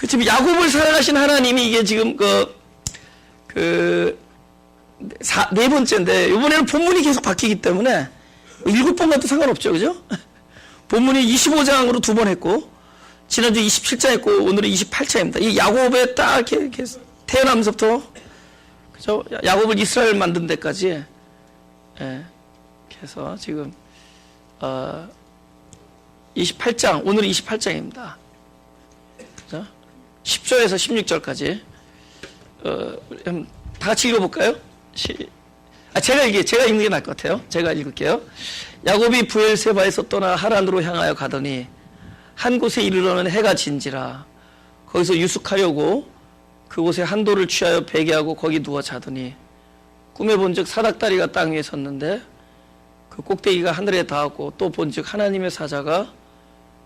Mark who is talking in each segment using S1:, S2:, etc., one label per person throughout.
S1: 지금 야곱을 사랑하신 하나님이 이게 지금 네 번째인데, 이번에는 본문이 계속 바뀌기 때문에 7번 가도 상관없죠. 그죠? 본문이 25장으로 2번 했고, 지난주 27장 했고, 오늘은 28장입니다. 이 야곱에 딱 이렇게 태어나면서부터, 그죠? 야곱을 이스라엘 만든 데까지, 예. 그래서 지금, 28장, 오늘은 28장입니다. 그죠? 10절에서 16절까지, 다 같이 읽어볼까요? 제가 읽는 게 나을 것 같아요. 제가 읽을게요. 야곱이 부엘세바에서 떠나 하란으로 향하여 가더니 한 곳에 이르러는 해가 진지라. 거기서 유숙하려고 그곳에 한 돌을 취하여 베개하고 거기 누워 자더니 꿈에 본즉 사닥다리가 땅 위에 섰는데 그 꼭대기가 하늘에 닿았고, 또 본즉 하나님의 사자가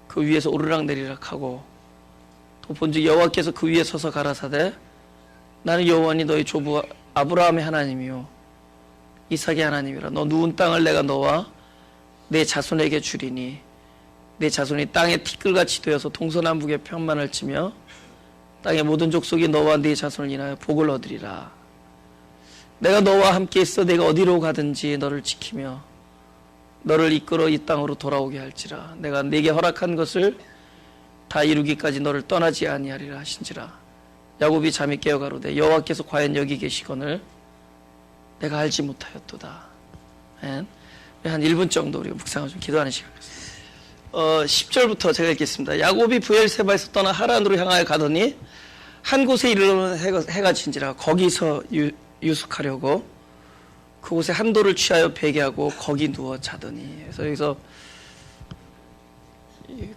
S1: 그 위에서 오르락내리락 하고, 또 본즉 여호와께서 그 위에 서서 가라사대 나는 여호와니 너희 조부 아브라함의 하나님이요 이삭의 하나님이라. 너 누운 땅을 내가 너와 내 자손에게 주리니 내 자손이 땅의 티끌같이 되어서 동서남북의 편만을 치며 땅의 모든 족속이 너와 네 자손을 인하여 복을 얻으리라. 내가 너와 함께 있어 내가 어디로 가든지 너를 지키며 너를 이끌어 이 땅으로 돌아오게 할지라. 내가 네게 허락한 것을 다 이루기까지 너를 떠나지 아니하리라 하신지라. 야곱이 잠이 깨어 가로되 여호와께서 과연 여기 계시거늘 내가 알지 못하였도다. 한 1분 정도 우리가 묵상을 좀 기도하는 시간 갖습니다. 10절부터 제가 읽겠습니다. 야곱이 부엘세바에서 떠나 하란으로 향하여 가더니 한 곳에 이르러는 해가 진지라. 거기서 유숙하려고 그곳에 한 돌을 취하여 베개하고 거기 누워 자더니. 그래서 여기서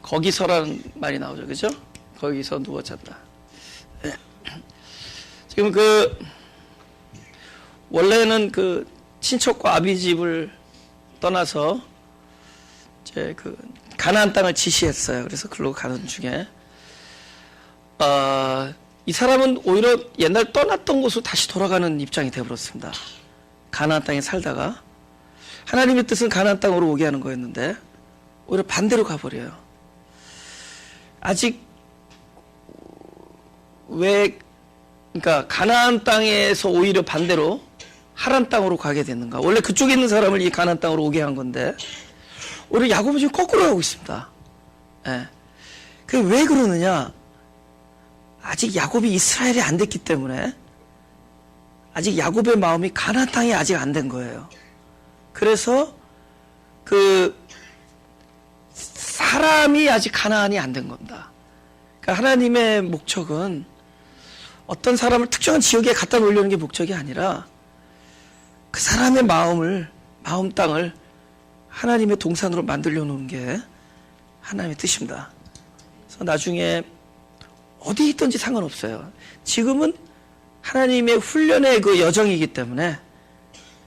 S1: 거기서라는 말이 나오죠. 그죠? 거기서 누워 잤다. 지금 원래는 친척과 아비 집을 떠나서 이제 가나안 땅을 지시했어요. 그래서 글로 가는 중에 이 사람은 오히려 옛날 떠났던 곳으로 다시 돌아가는 입장이 되어버렸습니다. 가나안 땅에 살다가 하나님의 뜻은 가나안 땅으로 오게 하는 거였는데 오히려 반대로 가버려요. 아직 그러니까 가나안 땅에서 오히려 반대로 하란 땅으로 가게 됐는가? 원래 그쪽에 있는 사람을 이 가나안 땅으로 오게 한 건데 오히려 야곱은 지금 거꾸로 하고 있습니다. 예. 왜 그러느냐? 아직 야곱이 이스라엘이 안 됐기 때문에 아직 야곱의 마음이 가나안 땅이 아직 안 된 거예요. 그래서 사람이 아직 가나안이 안 된 겁니다. 그러니까 하나님의 목적은 어떤 사람을 특정한 지역에 갖다 놓으려는 게 목적이 아니라 그 사람의 마음 땅을 하나님의 동산으로 만들려 놓은 게 하나님의 뜻입니다. 그래서 나중에 어디 있든지 상관없어요. 지금은 하나님의 훈련의 여정이기 때문에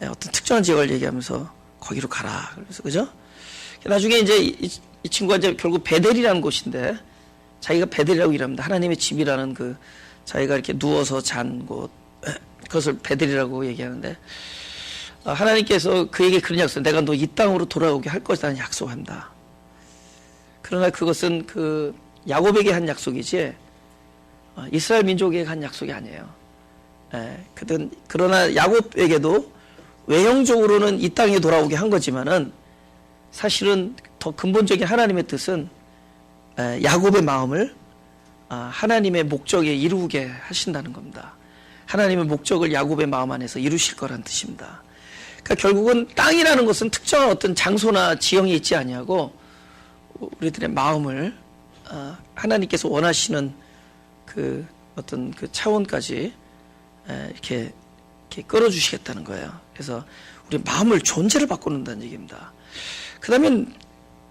S1: 어떤 특정한 지역을 얘기하면서 거기로 가라. 그래서 그죠? 나중에 이제 이 친구가 이제 결국 베델이라는 곳인데 자기가 베델이라고 이랍니다. 하나님의 집이라는 자기가 이렇게 누워서 잔 곳, 그것을 베델이라고 얘기하는데, 하나님께서 그에게 그런 약속, 내가 너 이 땅으로 돌아오게 할 것이라는 약속한다. 그러나 그것은 야곱에게 한 약속이지, 이스라엘 민족에게 한 약속이 아니에요. 그러나 야곱에게도 외형적으로는 이 땅에 돌아오게 한 거지만은 사실은 더 근본적인 하나님의 뜻은 야곱의 마음을 하나님의 목적에 이루게 하신다는 겁니다. 하나님의 목적을 야곱의 마음 안에서 이루실 거란 뜻입니다. 그러니까 결국은 땅이라는 것은 특정한 어떤 장소나 지형이 있지 아니하고 우리들의 마음을 하나님께서 원하시는 어떤 차원까지 이렇게 끌어주시겠다는 거예요. 그래서 우리 마음을 존재를 바꾸는다는 얘기입니다. 그 다음엔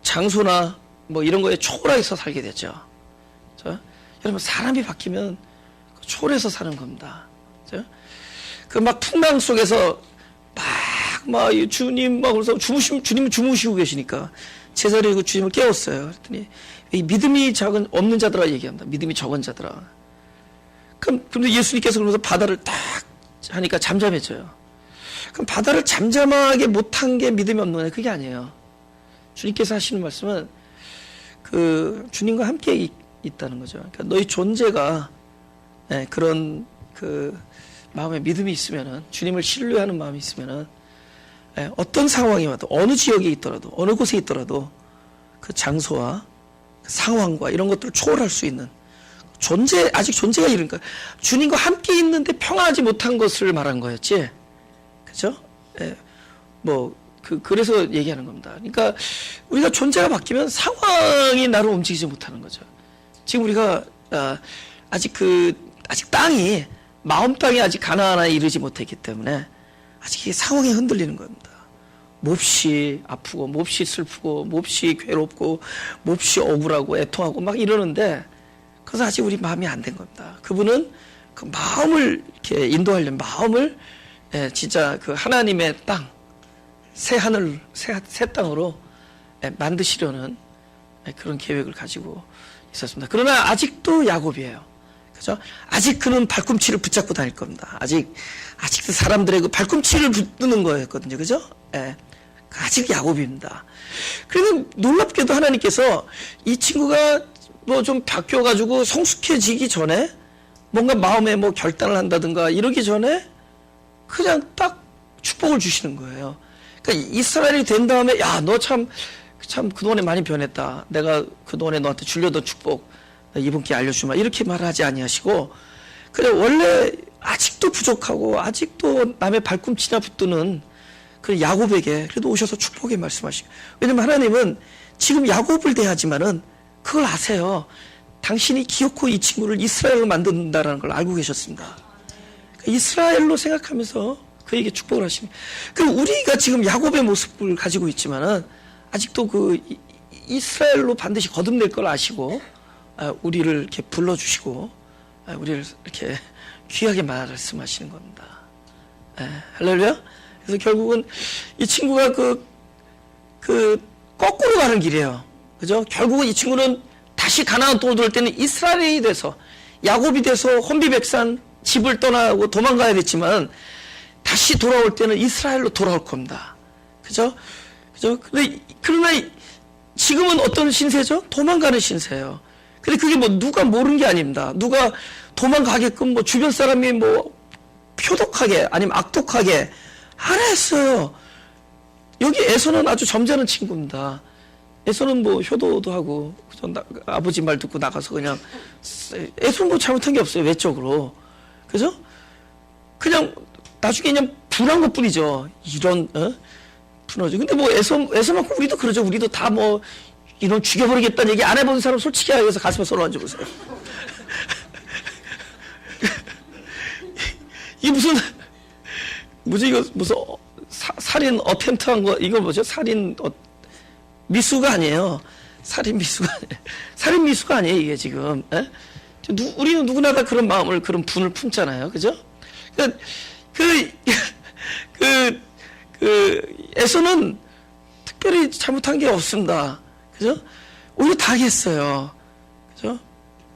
S1: 장소나 이런 거에 초월해서 살게 되죠. 여러분, 사람이 바뀌면 초월해서 사는 겁니다. 풍랑 속에서 주님 그래서 주님은 주무시고 계시니까 제자리에 주님을 깨웠어요. 그랬더니 이 믿음이 없는 자들아 얘기합니다. 믿음이 적은 자들아. 그런데 예수님께서 그러면서 바다를 딱 하니까 잠잠해져요. 그럼 바다를 잠잠하게 못한 게 믿음이 없는 거예요? 그게 아니에요. 주님께서 하시는 말씀은 주님과 함께 있다는 거죠. 그러니까 너희 존재가 그런 그 마음에 믿음이 있으면은, 주님을 신뢰하는 마음이 있으면은, 어떤 상황이 와도, 어느 지역에 있더라도, 어느 곳에 있더라도 그 장소와 그 상황과 이런 것들을 초월할 수 있는 존재, 아직 존재가 이러니까 주님과 함께 있는데 평안하지 못한 것을 말한 거였지, 그죠? 그래서 얘기하는 겁니다. 그러니까 우리가 존재가 바뀌면 상황이 나를 움직이지 못하는 거죠. 지금 우리가 아직 땅이, 마음 땅이 아직 가나안에 이르지 못했기 때문에 아직 이 상황이 흔들리는 겁니다. 몹시 아프고, 몹시 슬프고, 몹시 괴롭고, 몹시 억울하고, 애통하고 막 이러는데, 그래서 아직 우리 마음이 안 된 겁니다. 그분은 그 마음을 이렇게 인도하려면, 마음을 진짜 그 하나님의 땅, 새 하늘, 새 땅으로 만드시려는 그런 계획을 가지고 있었습니다. 그러나 아직도 야곱이에요. 그죠? 아직 그는 발꿈치를 붙잡고 다닐 겁니다. 아직도 사람들의 그 발꿈치를 붙드는 거였거든요. 그죠? 아직 야곱입니다. 그래서 놀랍게도 하나님께서 이 친구가 뭐 좀 바뀌어가지고 성숙해지기 전에, 뭔가 마음에 뭐 결단을 한다든가 이러기 전에 그냥 딱 축복을 주시는 거예요. 그러니까 이스라엘이 된 다음에, 야, 너 참 그동안에 많이 변했다. 내가 그동안에 너한테 주려던 축복 이분께 알려주마. 이렇게 말하지 아니하시고, 그냥 원래 아직도 부족하고 아직도 남의 발꿈치나 붙드는 그 야곱에게 그래도 오셔서 축복의 말씀하시고. 왜냐면 하나님은 지금 야곱을 대하지만은 그걸 아세요. 당신이 기어코 이 친구를 이스라엘로 만든다라는 걸 알고 계셨습니다. 이스라엘로 생각하면서 그에게 축복을 하십니다. 그럼 우리가 지금 야곱의 모습을 가지고 있지만은 아직도 그 이스라엘로 반드시 거듭낼 걸 아시고, 우리를 이렇게 불러주시고, 우리를 이렇게 귀하게 말씀하시는 겁니다. 할렐루야. 그래서 결국은 이 친구가 거꾸로 가는 길이에요. 그죠? 결국은 이 친구는 다시 가나안 땅으로 돌아올 때는 이스라엘이 돼서, 야곱이 돼서 혼비백산 집을 떠나고 도망가야 됐지만, 다시 돌아올 때는 이스라엘로 돌아올 겁니다. 그죠? 그죠? 그러나 지금은 어떤 신세죠? 도망가는 신세예요. 근데 그게 뭐 누가 모르는 게 아닙니다. 누가 도망가게끔 뭐 주변 사람이 뭐 표독하게 아니면 악독하게 안 했어요. 여기 에서는 아주 점잖은 친구입니다. 에서는 뭐 효도도 하고, 아버지 말 듣고 나가서 그냥, 에서는 뭐 잘못한 게 없어요. 외적으로. 그죠? 그냥 나중에 그냥 분한 것 뿐이죠. 이런, 분하죠. 근데 뭐 에서만큼 우리도 그러죠. 우리도 다 뭐, 이런 죽여버리겠다는 얘기 안 해본 사람 솔직히 하여서 가슴에 손을 얹어보세요. 이게 이거 무슨 살인 어템트 한 거, 이거 뭐죠? 미수가 아니에요. 살인 미수가 아니에요, 이게 지금. 우리는 누구나 다 그런 마음을, 그런 분을 품잖아요. 그죠? 에서는 특별히 잘못한 게 없습니다. 그죠? 오히려 당했어요. 그죠?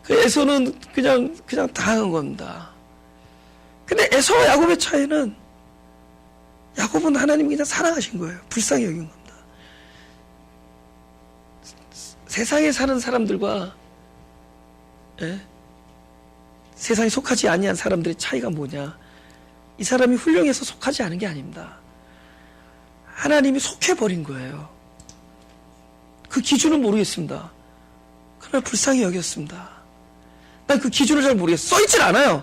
S1: 에서는 그냥 당한 겁니다. 근데 에서와 야곱의 차이는, 야곱은 하나님이 그냥 사랑하신 거예요. 불쌍히 여긴 겁니다. 세상에 사는 사람들과 세상에 속하지 아니한 사람들의 차이가 뭐냐? 이 사람이 훌륭해서 속하지 않은 게 아닙니다. 하나님이 속해버린 거예요. 그 기준은 모르겠습니다. 그러나 불쌍히 여겼습니다. 난 그 기준을 잘 모르겠어요. 써있질 않아요.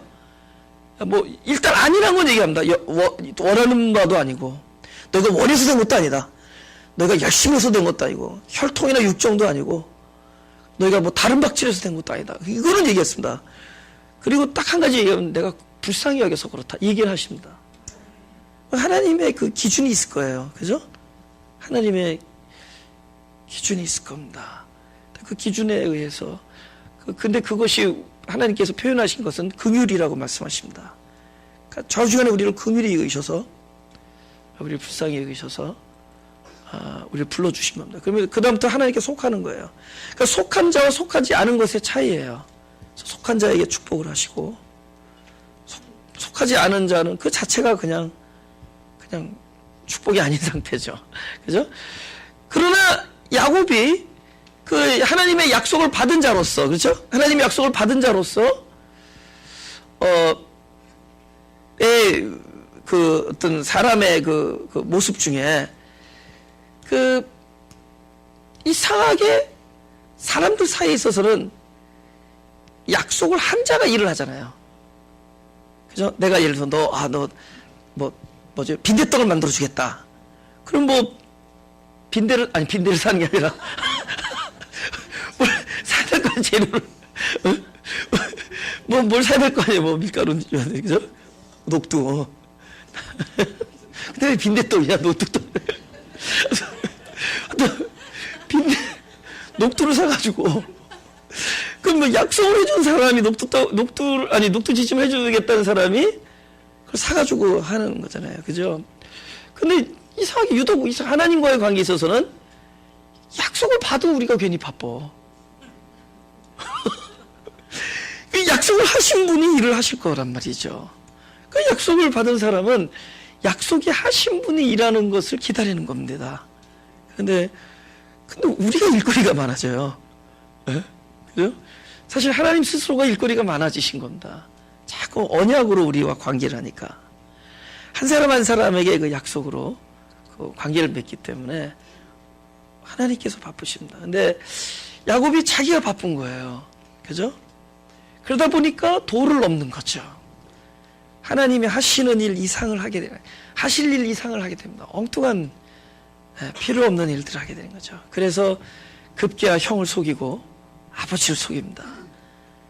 S1: 뭐 일단 아니란 건 얘기합니다. 원하는 바도 아니고, 너가 원해서 된 것도 아니다. 너희가 열심히 해서 된 것도 아니고, 혈통이나 육정도 아니고, 너희가 뭐 다른 박질해서 된 것도 아니다. 이거는 얘기했습니다. 그리고 딱 한 가지 얘기하면, 내가 불쌍히 여겨서 그렇다. 이 얘기를 하십니다. 하나님의 그 기준이 있을 거예요. 그죠? 하나님의 기준이 있을 겁니다. 그 기준에 의해서, 근데 그것이 하나님께서 표현하신 것은 긍휼이라고 말씀하십니다. 그러니까 저주간에 우리를 긍휼히 여기셔서, 우리를 불쌍히 여기셔서, 우리를 불러주신 겁니다. 그러면 그다음부터 하나님께 속하는 거예요. 그러니까 속한 자와 속하지 않은 것의 차이예요. 속한 자에게 축복을 하시고, 속하지 않은 자는 그 자체가 그냥 축복이 아닌 상태죠. 그죠? 그러나 야곱이 그 하나님의 약속을 받은 자로서, 그렇죠? 하나님의 약속을 받은 자로서 그 어떤 사람의 그 모습 중에 그 이상하게 사람들 사이에 있어서는 약속을 한 자가 일을 하잖아요. 그죠? 내가 예를 들어서 뭐지? 빈대떡을 만들어 주겠다. 그럼 뭐 빈대를 사는 게 아니라 뭘 사야 될 거 아니야, 재료를. 뭘 사야 될 거 아니에요. 뭐 밀가루는 줘야 돼. 그죠? 녹두. 근데 왜 빈대떡이냐, 녹두떡. 녹두를 사가지고 그럼 뭐 약속을 해준 사람이 녹두지짐을 해주겠다는 사람이 그걸 사가지고 하는 거잖아요. 그죠? 근데 이상하게 유독 하나님과의 관계에 있어서는 약속을 봐도 우리가 괜히 바빠. 그 약속을 하신 분이 일을 하실 거란 말이죠. 그 약속을 받은 사람은 약속이 하신 분이 일하는 것을 기다리는 겁니다. 근데 우리가 일거리가 많아져요. 네? 그죠? 사실 하나님 스스로가 일거리가 많아지신 겁니다. 자꾸 언약으로 우리와 관계를 하니까. 한 사람 한 사람에게 그 약속으로 그 관계를 맺기 때문에 하나님께서 바쁘십니다. 근데 야곱이 자기가 바쁜 거예요. 그죠? 그러다 보니까 도를 넘는 거죠. 하나님이 하시는 일 이상을 하게 되는, 하실 일 이상을 하게 됩니다. 엉뚱한 필요 없는 일들을 하게 되는 거죠. 그래서 급기야 형을 속이고 아버지를 속입니다.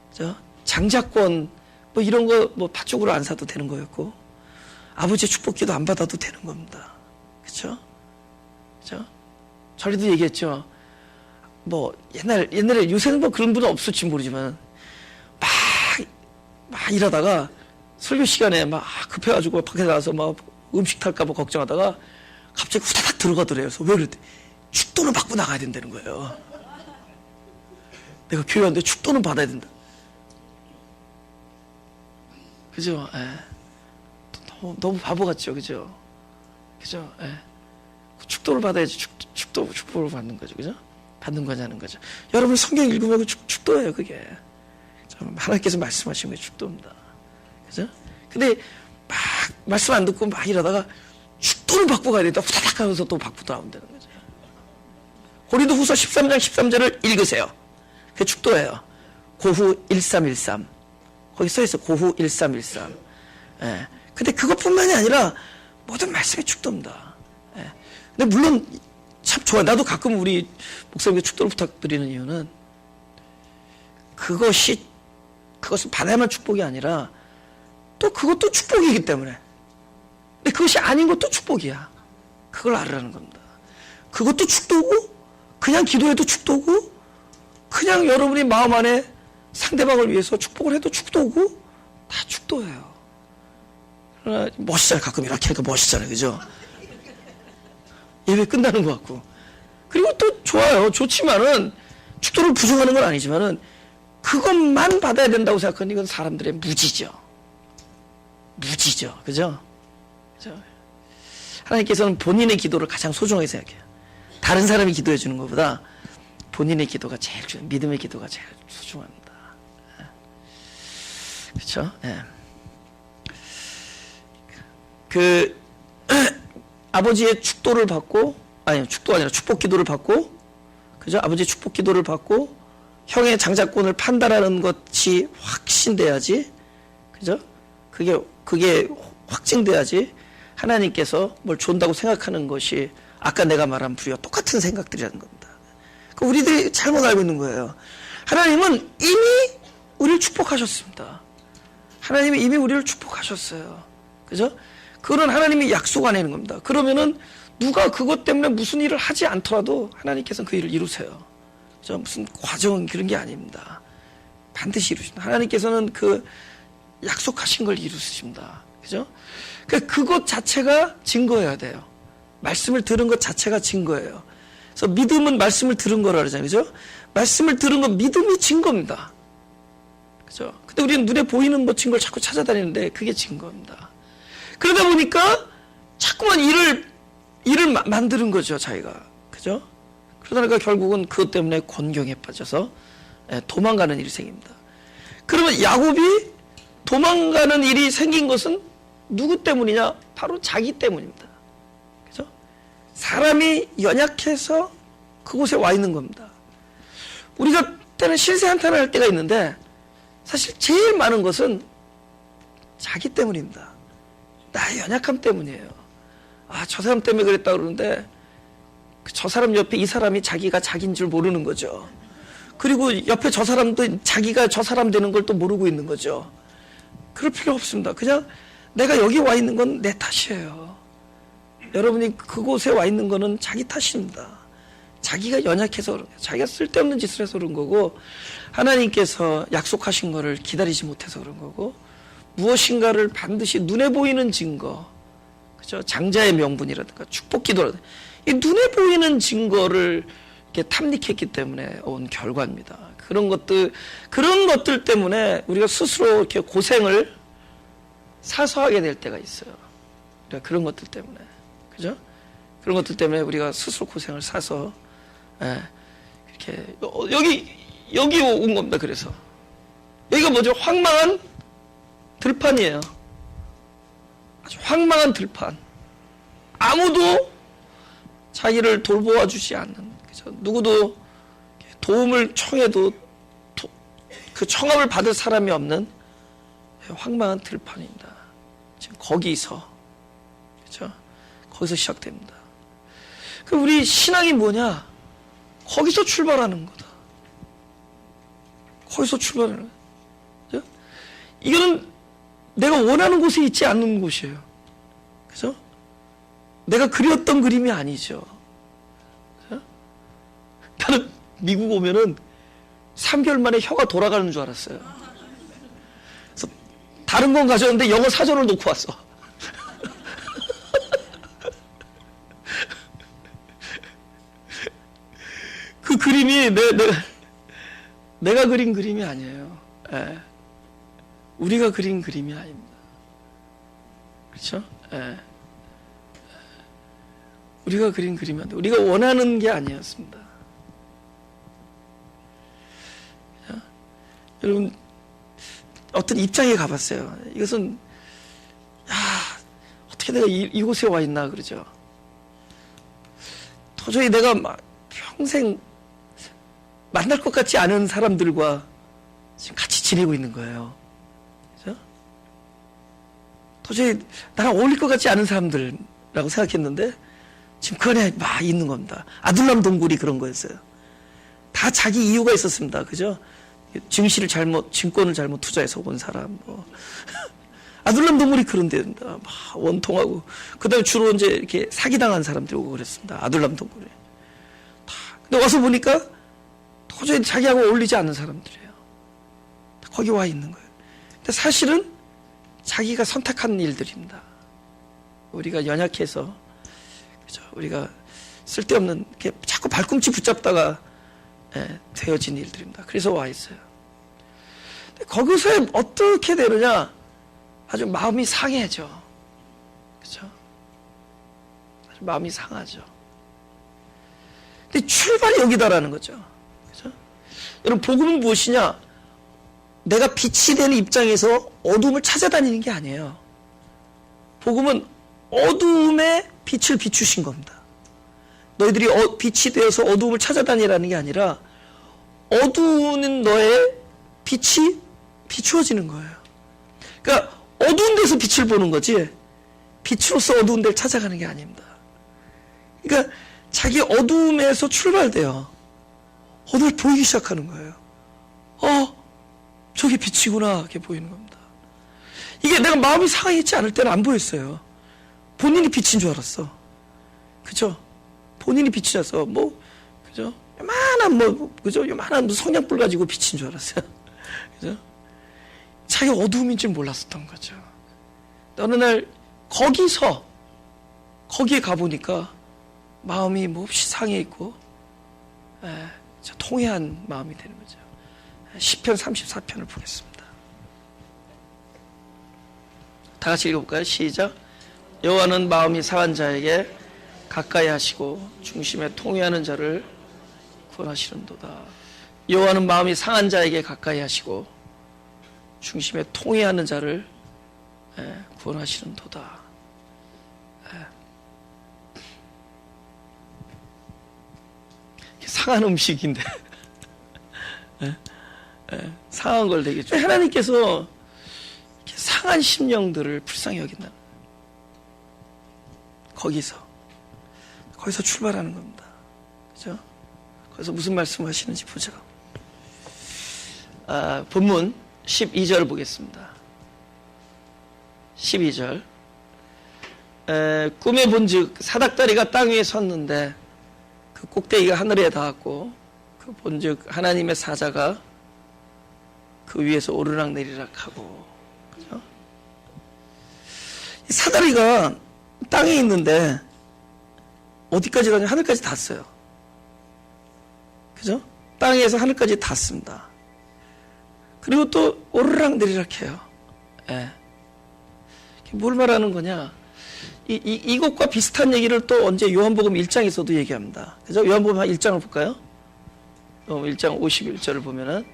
S1: 그죠? 장자권 뭐 이런 거 뭐 팥죽으로 안 사도 되는 거였고 아버지의 축복기도 안 받아도 되는 겁니다. 그렇죠? 그죠? 전에도 얘기했죠. 뭐 옛날에 요새는 뭐 그런 분은 없을지 모르지만 막 일하다가 설교 시간에 막 급해가지고 밖에 나가서 막 음식 탈까봐 걱정하다가 갑자기 후다닥 들어가더래요. 그래서 왜 그랬대? 축도는 받고 나가야 된다는 거예요. 내가 교회 왔는데 축도는 받아야 된다. 그죠? 예. 너무 바보 같죠? 그죠? 그죠? 예. 축도를 받아야지 축복을 받는 거죠. 그죠? 받는 거냐는 거죠. 여러분 성경 읽으면 축도예요, 그게. 하나님께서 말씀하시는 게 축도입니다. 그죠? 근데 막 말씀 안 듣고 막 이러다가 축도를 받고 가야 된다. 후다닥 하면서 또 받고 나온다는 거죠. 고린도후서 13장 13절을 읽으세요. 그게 축도예요. 고후 1313. 거기 써있어. 고후 1313. 예. 근데 그것뿐만이 아니라 모든 말씀이 축도입니다. 예. 근데 물론 참 좋아요. 나도 가끔 우리 목사님께 축도를 부탁드리는 이유는 그것은 받아야만 축복이 아니라 또 그것도 축복이기 때문에. 근데 그것이 아닌 것도 축복이야. 그걸 알으라는 겁니다. 그것도 축도고 그냥 기도해도 축도고 그냥 여러분이 마음 안에 상대방을 위해서 축복을 해도 축도고 다 축도예요. 그러나 멋있잖아요. 가끔 이렇게 하니까 멋있잖아요. 그죠? 예배 끝나는 것 같고. 그리고 또 좋아요. 좋지만은 축도를 부정하는 건 아니지만은 그것만 받아야 된다고 생각하는 건 사람들의 무지죠. 무지죠. 그죠? 그죠? 하나님께서는 본인의 기도를 가장 소중하게 생각해요. 다른 사람이 기도해 주는 것보다 본인의 기도가 제일 중요해요. 믿음의 기도가 제일 소중합니다. 그렇죠? 예. 아버지의 축도를 받고, 아니 축도가 아니라 축복 기도를 받고, 그죠? 아버지의 축복 기도를 받고 형의 장자권을 판단하는 것이 확신돼야지, 그죠? 그게 확증돼야지 하나님께서 뭘 준다고 생각하는 것이 아까 내가 말한 부류와 똑같은 생각들이라는 겁니다. 우리들이 잘못 알고 있는 거예요. 하나님은 이미 우리를 축복하셨습니다. 하나님이 이미 우리를 축복하셨어요. 그죠? 그건 하나님이 약속 안 하는 겁니다. 그러면은 누가 그것 때문에 무슨 일을 하지 않더라도 하나님께서는 그 일을 이루세요. 그죠? 무슨 과정 그런 게 아닙니다. 반드시 이루십니다. 하나님께서는 그 약속하신 걸 이루십니다. 그죠? 그것 자체가 증거여야 돼요. 말씀을 들은 것 자체가 증거예요. 그래서 믿음은 말씀을 들은 거라 그러잖아요. 그죠? 말씀을 들은 건 믿음이 증거입니다. 그죠? 근데 우리는 눈에 보이는 뭐 증거를 자꾸 찾아다니는데 그게 증거입니다. 그러다 보니까 자꾸만 일을 만드는 거죠, 자기가. 그죠? 그러다가 결국은 그것 때문에 곤경에 빠져서 도망가는 일이 생깁니다. 그러면 야곱이 도망가는 일이 생긴 것은 누구 때문이냐? 바로 자기 때문입니다. 그죠? 사람이 연약해서 그곳에 와 있는 겁니다. 우리가 때는 신세한탄을 할 때가 있는데 사실 제일 많은 것은 자기 때문입니다. 나의 연약함 때문이에요. 아, 저 사람 때문에 그랬다 그러는데 저 사람 옆에 이 사람이 자기가 자기인 줄 모르는 거죠. 그리고 옆에 저 사람도 자기가 저 사람 되는 걸 또 모르고 있는 거죠. 그럴 필요 없습니다. 그냥 내가 여기 와 있는 건 내 탓이에요. 여러분이 그곳에 와 있는 거는 자기 탓입니다. 자기가 연약해서 그런 거예요. 자기가 쓸데없는 짓을 해서 그런 거고, 하나님께서 약속하신 거를 기다리지 못해서 그런 거고, 무엇인가를 반드시 눈에 보이는 증거, 그죠? 장자의 명분이라든가 축복기도라든가 이 눈에 보이는 증거를 이렇게 탐닉했기 때문에 온 결과입니다. 그런 것들 때문에 우리가 스스로 이렇게 고생을 사서하게 될 때가 있어요. 그런 것들 때문에, 그죠? 그런 것들 때문에 우리가 스스로 고생을 사서 이렇게 여기 온 겁니다. 그래서 여기가 뭐죠? 황망한 들판이에요. 아주 황망한 들판. 아무도 자기를 돌보아 주지 않는, 그죠? 누구도 도움을 청해도 그 청함을 받을 사람이 없는 황망한 들판입니다. 지금 거기서, 그죠? 거기서 시작됩니다. 그 우리 신앙이 뭐냐? 거기서 출발하는 거다. 거기서 출발하는 거다. 그죠? 이거는 내가 원하는 곳에 있지 않는 곳이에요. 그죠? 내가 그렸던 그림이 아니죠. 그죠? 나는 미국 오면은 3개월 만에 혀가 돌아가는 줄 알았어요. 그래서 다른 건 가져왔는데 영어 사전을 놓고 왔어. 그 그림이 내가 그린 그림이 아니에요. 우리가 그린 그림이 아닙니다. 그렇죠? 우리가 그린 그림이 아닙니다. 우리가 원하는 게 아니었습니다. 여러분, 어떤 입장에 가봤어요. 이것은 어떻게 내가 이곳에 와 있나 그러죠. 도저히 내가 평생 만날 것 같지 않은 사람들과 지금 같이 지내고 있는 거예요. 그죠? 도저히 나랑 어울릴 것 같지 않은 사람들라고 생각했는데 지금 그 안에 막 있는 겁니다. 아둘람 동굴이 그런 거였어요. 다 자기 이유가 있었습니다. 그죠? 증권을 잘못 투자해서 온 사람, 아둘람 동굴이 그런 데입니다. 막 원통하고, 그 다음에 주로 이제 이렇게 사기당한 사람들이 오고 그랬습니다. 아둘람 동굴에. 근데 와서 보니까 도저히 자기하고 어울리지 않는 사람들이에요. 거기 와 있는 거예요. 근데 사실은 자기가 선택한 일들입니다. 우리가 연약해서, 그죠? 우리가 쓸데없는, 이렇게 자꾸 발꿈치 붙잡다가 되어진 일들입니다. 그래서 와 있어요. 근데 거기서 어떻게 되느냐? 아주 마음이 상해져. 그죠? 아주 마음이 상하죠. 근데 출발이 여기다라는 거죠. 그죠? 여러분, 복음은 무엇이냐? 내가 빛이 되는 입장에서 어둠을 찾아다니는 게 아니에요. 복음은 어두움에 빛을 비추신 겁니다. 너희들이 빛이 되어서 어두움을 찾아다니라는 게 아니라 어두운 너의 빛이 비추어지는 거예요. 그러니까 어두운 데서 빛을 보는 거지 빛으로서 어두운 데를 찾아가는 게 아닙니다. 그러니까 자기 어두움에서 출발돼요. 어둠을 보이기 시작하는 거예요. 저게 빛이구나 이렇게 보이는 겁니다. 이게 내가 마음이 상해있지 않을 때는 안 보였어요. 본인이 빛인 줄 알았어. 그죠? 본인이 빛이라서 그죠? 요만한 성냥불 가지고 빛인 줄 알았어요. 그죠? 자기 어두움인 줄 몰랐었던 거죠. 어느 날 거기에 가보니까 마음이 몹시 상해 있고 통회한 마음이 되는 거죠. 시편 34편을 보겠습니다. 다 같이 읽어볼까요? 시작. 여호와는 마음이 상한 자에게 가까이 하시고 중심에 통회하는 자를 구원하시는도다. 여호와는 마음이 상한 자에게 가까이 하시고 중심에 통회하는 자를 구원하시는도다. 상한 음식인데 상한 걸 되게 좋아해요. 하나님께서 상한 심령들을 불쌍히 여긴다. 거기서 출발하는 겁니다. 그죠? 그래서 무슨 말씀 하시는지 보죠. 본문 12절 보겠습니다. 12절. 꿈에 본즉 사닥다리가 땅 위에 섰는데 그 꼭대기가 하늘에 닿았고 그 본즉 하나님의 사자가 그 위에서 오르락 내리락 하고. 그죠? 이 사다리가 땅에 있는데 어디까지 가냐? 하늘까지 닿았어요. 그죠? 땅에서 하늘까지 닿습니다. 그리고 또 오르락 내리락 해요. 뭘 말하는 거냐? 이것과 비슷한 얘기를 또 언제 요한복음 1장에서도 얘기합니다. 그죠? 요한복음 1장을 볼까요? 1장 51절을 보면은,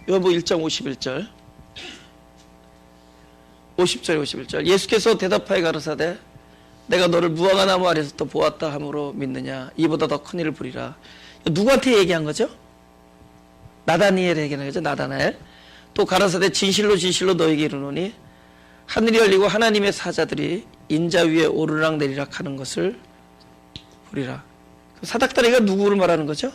S1: 요한복음 1장 51절. 50절 51절. 예수께서 대답하여 가로사대 내가 너를 무화과 나무 아래서 또 보았다 함으로 믿느냐? 이보다 더 큰 일을 부리라. 누구한테 얘기한 거죠? 나다니엘에게 얘기한 거죠. 나다나엘. 또 가라사대 진실로 진실로 너에게 이르노니 하늘이 열리고 하나님의 사자들이 인자 위에 오르락 내리락 하는 것을 보리라. 사닥다리가 누구를 말하는 거죠?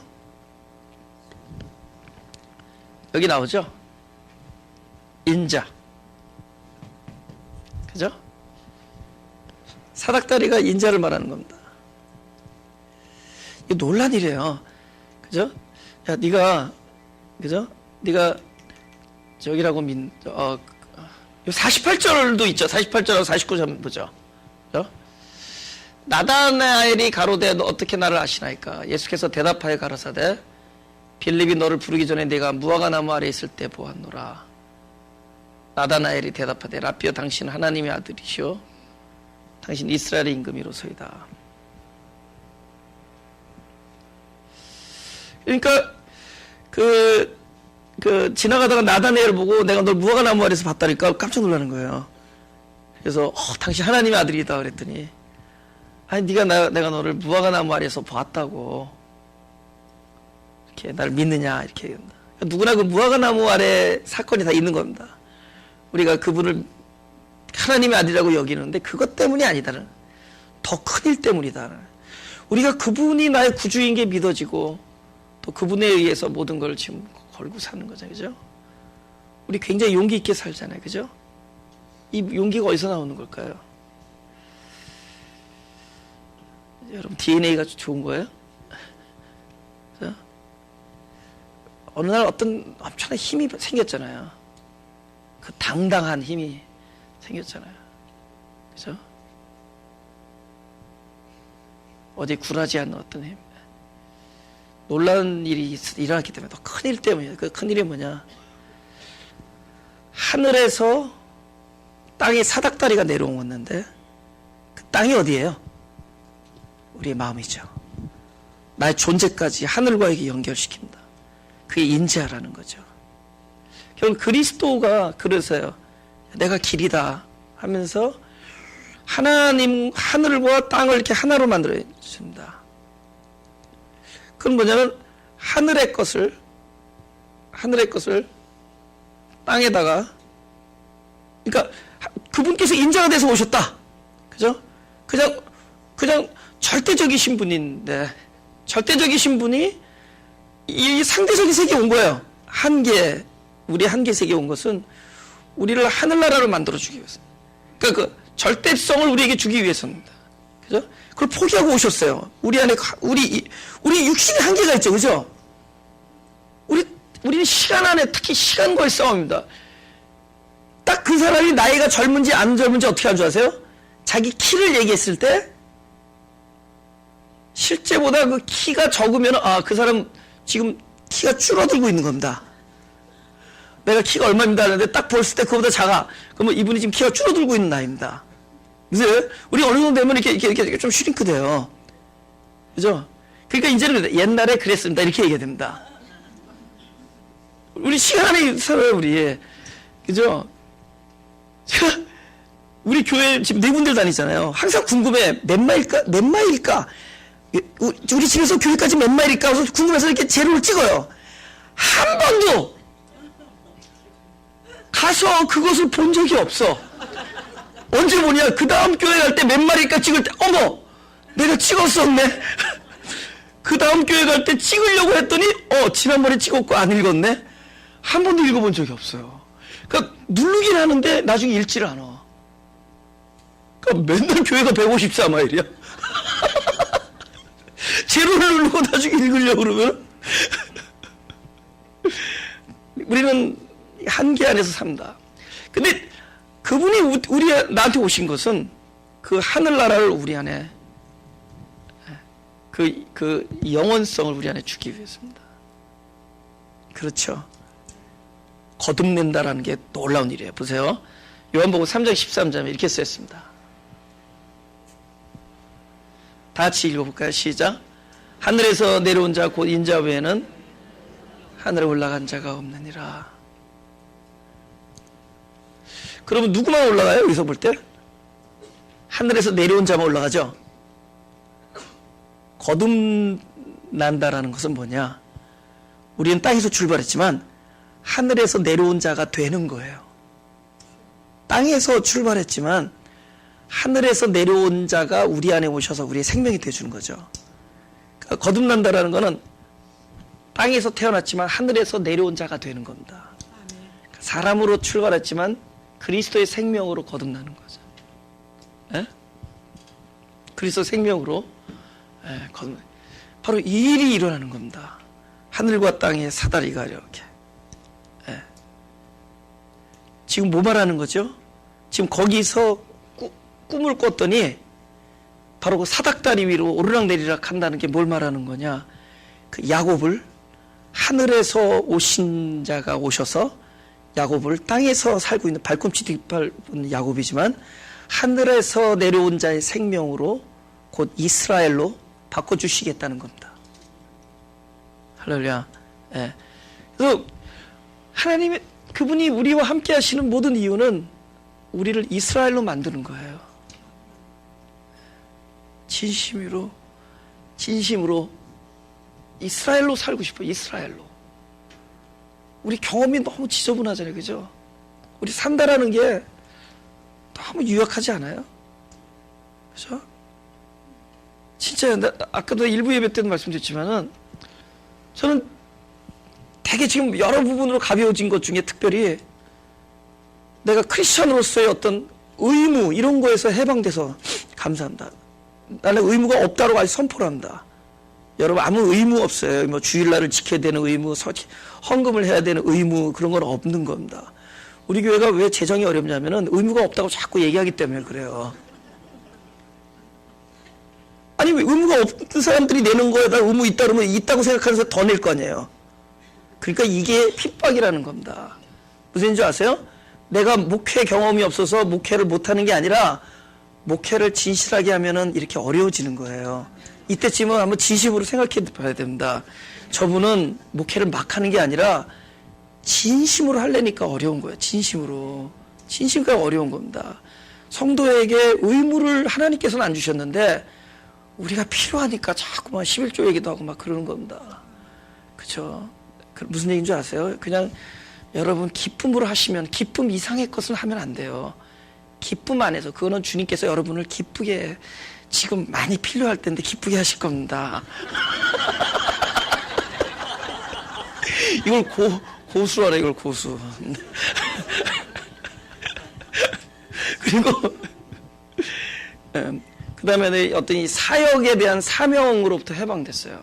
S1: 여기 나오죠? 인자. 그죠? 사닥다리가 인자를 말하는 겁니다. 이거 놀란 일이에요. 그죠? 야, 그죠? 네가 저기라고 48절도 있죠. 48절하고 49절 보죠. 그죠? 나다나엘이 가로되 너 어떻게 나를 아시나이까? 예수께서 대답하여 가라사대 빌립이 너를 부르기 전에 내가 무화과 나무 아래 있을 때 보았노라. 나다나엘이 대답하되 라피어 당신 하나님의 아들이시오 당신 이스라엘의 임금이로소이다. 그러니까 지나가다가 나다나엘을 보고 내가 널 무화과 나무 아래서 봤다니까 깜짝 놀라는 거예요. 그래서 당신 하나님의 아들이다 그랬더니 아니 내가 너를 무화과 나무 아래서 봤다고 이렇게 나를 믿느냐 이렇게 얘기한다. 누구나 그 무화과 나무 아래 사건이 다 있는 겁니다. 우리가 그분을 하나님의 아들이라고 여기는데 그것 때문이 아니다. 더 큰 일 때문이다. 우리가 그분이 나의 구주인 게 믿어지고 또 그분에 의해서 모든 걸 지금 걸고 사는 거죠. 그죠? 우리 굉장히 용기 있게 살잖아요. 그죠? 이 용기가 어디서 나오는 걸까요? 여러분 DNA가 좋은 거예요? 그죠? 어느 날 어떤 엄청난 힘이 생겼잖아요. 그 당당한 힘이 생겼잖아요. 그죠? 어디 굴하지 않는 어떤 힘. 놀라운 일이 일어났기 때문에 더 큰 일 때문이에요. 그 큰 일이 뭐냐? 하늘에서 땅에 사닥다리가 내려오는데 그 땅이 어디예요? 우리의 마음이죠. 나의 존재까지 하늘과 이렇게 연결시킵니다. 그게 인자라는 거죠. 결국 그리스도가 그러세요. 내가 길이다 하면서 하나님 하늘과 땅을 이렇게 하나로 만들어 주십니다. 그건 뭐냐면 하늘의 것을 땅에다가 그러니까 그분께서 인자가 돼서 오셨다. 그죠? 그냥 절대적이신 분인데 절대적이신 분이 이 상대적인 세계에 온 거예요. 우리 한계 세계에 온 것은 우리를 하늘나라로 만들어 주기 위해서. 그러니까 그 절대성을 우리에게 주기 위해서입니다. 그죠? 그걸 포기하고 오셨어요. 우리 안에 우리 육신의 한계가 있죠. 그죠? 우리는 시간 안에 특히 시간과의 싸움입니다. 딱 그 사람이 나이가 젊은지 안 젊은지 어떻게 할 줄 아세요? 자기 키를 얘기했을 때 실제보다 그 키가 적으면 그 사람 지금 키가 줄어들고 있는 겁니다. 내가 키가 얼마입니다 하는데 딱 봤을 때 그거보다 작아. 그러면 이분이 지금 키가 줄어들고 있는 나이입니다. 그래서 우리 어느 정도 되면 이렇게 좀 슈링크 돼요. 그죠? 그러니까 이제는 옛날에 그랬습니다. 이렇게 얘기해야 됩니다. 우리 시간이 살아요, 우리. 그죠? 제가 우리 교회 지금 네 군데 다니잖아요. 항상 궁금해. 몇 마일까? 몇 마일일까? 우리 집에서 교회까지 몇 마일일까? 그래서 궁금해서 이렇게 재료를 찍어요. 한 번도 가서 그것을 본 적이 없어. 언제 보냐? 그 다음 교회 갈 때 몇 마일일까 찍을 때, 어머! 내가 찍었었네. 그 다음 교회 갈 때 찍으려고 했더니, 지난번에 찍었고 안 읽었네? 한 번도 읽어본 적이 없어요. 그러니까 누르긴 하는데 나중에 읽지를 않아. 그러니까 맨날 교회가 154마일이야. 제로를 누르고 나중에 읽으려고 그러면 우리는 한계 안에서 산다. 근데 그분이 나한테 오신 것은 그 하늘나라를 우리 안에 그 영원성을 우리 안에 주기 위해서입니다. 그렇죠. 거듭낸다라는 게 놀라운 일이에요. 보세요. 요한복음 3장 13절에 이렇게 쓰였습니다. 다 같이 읽어볼까요? 시작. 하늘에서 내려온 자 곧 인자 외에는 하늘에 올라간 자가 없느니라. 그러면 누구만 올라가요? 여기서 볼 때? 하늘에서 내려온 자만 올라가죠? 거듭난다라는 것은 뭐냐? 우리는 땅에서 출발했지만 하늘에서 내려온 자가 되는 거예요. 땅에서 출발했지만 하늘에서 내려온 자가 우리 안에 오셔서 우리의 생명이 되어주는 거죠. 그러니까 거듭난다라는 것은 땅에서 태어났지만 하늘에서 내려온 자가 되는 겁니다. 그러니까 사람으로 출발했지만 그리스도의 생명으로 거듭나는 거죠. 에? 그리스도 생명으로 거듭나. 바로 이 일이 일어나는 겁니다. 하늘과 땅의 사다리가 이렇게. 지금 뭐 말하는 거죠? 지금 거기서 꿈을 꿨더니 바로 그 사닥다리 위로 오르락내리락 한다는 게 뭘 말하는 거냐? 그 야곱을 하늘에서 오신 자가 오셔서 야곱을 땅에서 살고 있는 발꿈치 뒷밟은 야곱이지만 하늘에서 내려온 자의 생명으로 곧 이스라엘로 바꿔주시겠다는 겁니다. 할렐루야. 예. 그래서 하나님의 그분이 우리와 함께 하시는 모든 이유는 우리를 이스라엘로 만드는 거예요. 진심으로 이스라엘로 살고 싶어. 이스라엘로. 우리 경험이 너무 지저분하잖아요. 그죠? 우리 산다라는 게 너무 유약하지 않아요? 그죠? 진짜 아까도 일부 예배 때도 말씀드렸지만은 저는 되게 지금 여러 부분으로 가벼워진 것 중에 특별히 내가 크리스천으로서의 어떤 의무 이런 거에서 해방돼서 감사합니다. 나는 의무가 없다고 아직 선포를 합니다. 여러분 아무 의무 없어요. 뭐 주일날을 지켜야 되는 의무, 헌금을 해야 되는 의무 그런 건 없는 겁니다. 우리 교회가 왜 재정이 어렵냐면은 의무가 없다고 자꾸 얘기하기 때문에 그래요. 아니 왜 의무가 없는 사람들이 내는 거에다 의무 있다 그러면 있다고 생각하면서 더 낼 거 아니에요. 그러니까 이게 핍박이라는 겁니다. 무슨 줄 아세요? 내가 목회 경험이 없어서 목회를 못하는 게 아니라 목회를 진실하게 하면은 이렇게 어려워지는 거예요. 이때쯤은 한번 진심으로 생각해 봐야 됩니다. 저분은 목회를 막 하는 게 아니라 진심으로 하려니까 어려운 거예요. 진심과 어려운 겁니다. 성도에게 의무를 하나님께서는 안 주셨는데 우리가 필요하니까 자꾸만 11조 얘기도 하고 막 그러는 겁니다. 그렇죠? 무슨 얘기인 줄 아세요? 그냥 여러분 기쁨으로 하시면 기쁨 이상의 것은 하면 안 돼요. 기쁨 안에서 그거는 주님께서 여러분을 기쁘게 지금 많이 필요할 텐데 기쁘게 하실 겁니다. 이걸 고수하라 이걸 고수. 그리고 그 다음에 어떤 이 사역에 대한 사명으로부터 해방됐어요.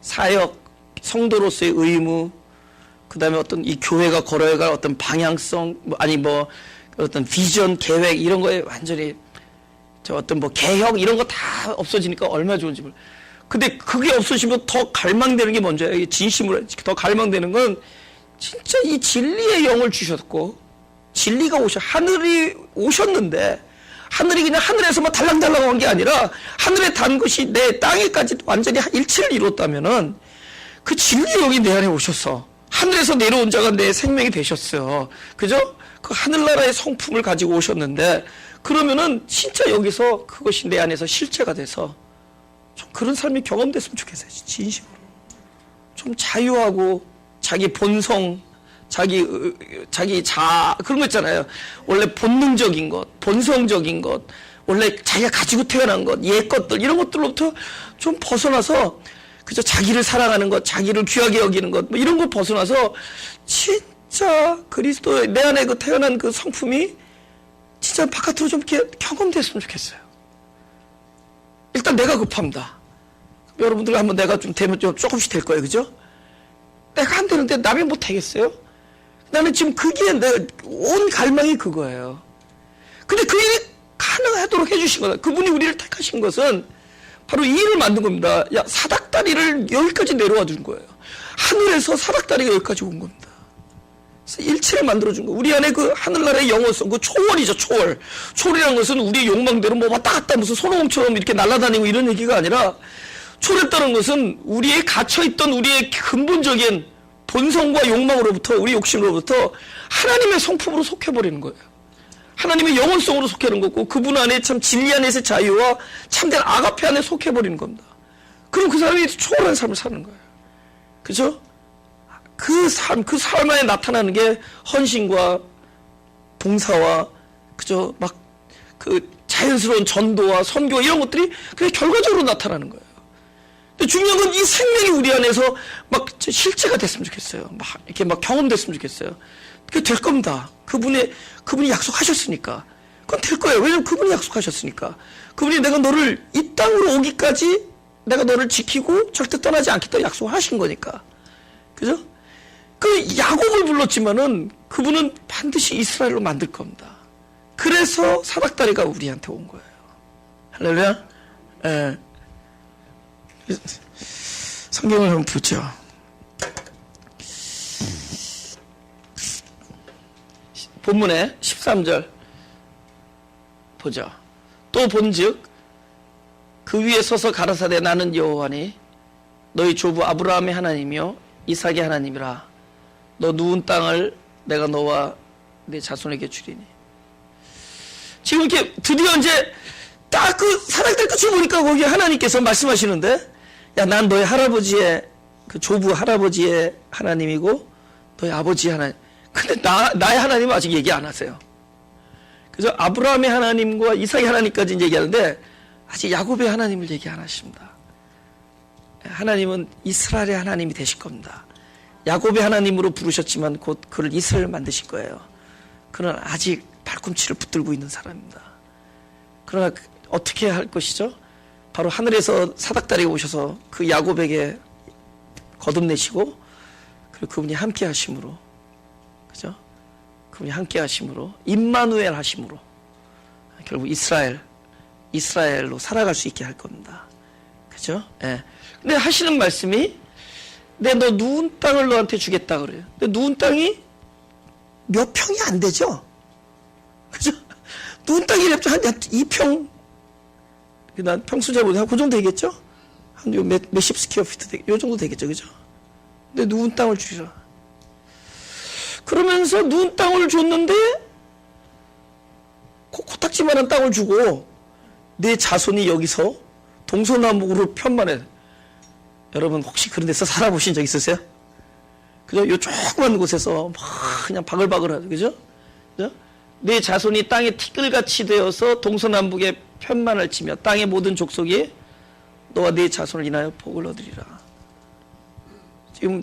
S1: 사역, 성도로서의 의무, 그 다음에 어떤 이 교회가 걸어야갈 어떤 방향성, 어떤 비전, 계획, 이런 거에 완전히 어떤 개혁, 이런 거 다 없어지니까 얼마나 좋은지 몰라요. 근데 그게 없어지면 더 갈망되는 게 뭔지요? 진심으로 더 갈망되는 건 진짜 이 진리의 영을 주셨고, 진리가 하늘이 오셨는데, 하늘이 그냥 하늘에서만 달랑달랑한 게 아니라 하늘에 단 것이 내 땅에까지 완전히 일치를 이뤘다면은 그 진리의 영이 내 안에 오셔서 하늘에서 내려온 자가 내 생명이 되셨어요. 그죠? 그 하늘나라의 성품을 가지고 오셨는데 그러면은 진짜 여기서 그것이 내 안에서 실체가 돼서 좀 그런 삶이 경험됐으면 좋겠어요. 진심으로. 좀 자유하고 자기 본성, 자기 그런 거 있잖아요. 원래 본능적인 것, 본성적인 것, 원래 자기가 가지고 태어난 것, 옛 것들, 이런 것들로부터 좀 벗어나서, 그저 자기를 사랑하는 것, 자기를 귀하게 여기는 것, 뭐 이런 거 벗어나서, 진짜 그리스도의 내 안에 그 태어난 그 성품이 진짜 바깥으로 좀 이렇게 경험됐으면 좋겠어요. 일단 내가 급합니다. 여러분들 한번 내가 좀 되면 좀 조금씩 될 거예요. 그죠? 내가 안 되는데 남이 못 하겠어요? 나는 지금 그게 내 온 갈망이 그거예요. 근데 그 일이 가능하도록 해주신 거다. 그분이 우리를 택하신 것은 바로 이 일을 만든 겁니다. 야, 사닥다리를 여기까지 내려와 준 거예요. 하늘에서 사닥다리가 여기까지 온 겁니다. 그래서 일체를 만들어준 거. 우리 안에 그 하늘나라의 영원성, 그 초월이죠, 초월. 초월이라는 것은 우리의 욕망대로 뭐 왔다 갔다 무슨 손오공처럼 이렇게 날아다니고 이런 얘기가 아니라 초월했다는 것은 우리의 갇혀있던 우리의 근본적인 본성과 욕망으로부터, 우리 욕심으로부터 하나님의 성품으로 속해버리는 거예요. 하나님의 영원성으로 속해는 거고, 그분 안에 참 진리 안에서의 자유와 참된 아가페 안에 속해버리는 겁니다. 그럼 그 사람이 초월한 삶을 사는 거예요. 그죠? 그 삶 안에 나타나는 게 헌신과 봉사와, 그죠? 막, 그 자연스러운 전도와 선교 이런 것들이 그냥 결과적으로 나타나는 거예요. 중요한 건 이 생명이 우리 안에서 막 실체가 됐으면 좋겠어요. 막 이렇게 막 경험됐으면 좋겠어요. 그게 될 겁니다. 그분이 약속하셨으니까. 그건 될 거예요. 왜냐면 그분이 약속하셨으니까. 그분이 내가 너를 이 땅으로 오기까지 내가 너를 지키고 절대 떠나지 않겠다 약속하신 거니까. 그죠? 그 야곱을 불렀지만은 그분은 반드시 이스라엘로 만들 겁니다. 그래서 사닥다리가 우리한테 온 거예요. 할렐루야? 예. 성경을 한번 보죠. 본문에 13절 보죠. 또 본즉 그 위에 서서 가라사대 나는 여호와니 너희 조부 아브라함의 하나님이요 이삭의 하나님이라. 너 누운 땅을 내가 너와 내 자손에게 주리니. 지금 이렇게 드디어 이제 딱 그 사닥다리 끝을 보니까 거기 하나님께서 말씀하시는데, 야, 난 너의 할아버지의 그 조부 할아버지의 하나님이고 너의 아버지의 하나님. 근데 나의 하나님은 아직 얘기 안 하세요. 그래서 아브라함의 하나님과 이삭의 하나님까지 얘기하는데 아직 야곱의 하나님을 얘기 안 하십니다. 하나님은 이스라엘의 하나님이 되실 겁니다. 야곱의 하나님으로 부르셨지만 곧 그를 이스라엘 만드실 거예요. 그는 아직 발꿈치를 붙들고 있는 사람입니다. 그러나 어떻게 할 것이죠? 바로 하늘에서 사닥다리가 오셔서 그 야곱에게 거듭내시고, 그리고 그분이 함께 하심으로, 그죠? 그분이 함께 하심으로, 임마누엘 하심으로, 결국 이스라엘로 살아갈 수 있게 할 겁니다. 그죠? 예. 근데 하시는 말씀이, 너 누운 땅을 너한테 주겠다 그래요. 근데 누운 땅이 몇 평이 안 되죠? 그죠? 누운 땅이 한 2평, 난 평수 잘 모르겠는데, 그 정도 되겠죠? 한 몇십 스퀘어 피트, 요 정도 되겠죠, 그죠? 근데 누운 땅을 주시라. 그러면서 누운 땅을 줬는데, 코딱지만한 땅을 주고, 내 자손이 여기서 동서남북으로 편만해. 여러분, 혹시 그런 데서 살아보신 적 있으세요? 그죠? 요 조그만 곳에서 막 그냥 바글바글하죠, 그죠? 그죠? 내 자손이 땅에 티끌같이 되어서 동서남북에 편만을 치며 땅의 모든 족속이 너와 네 자손을 인하여 복을 얻으리라.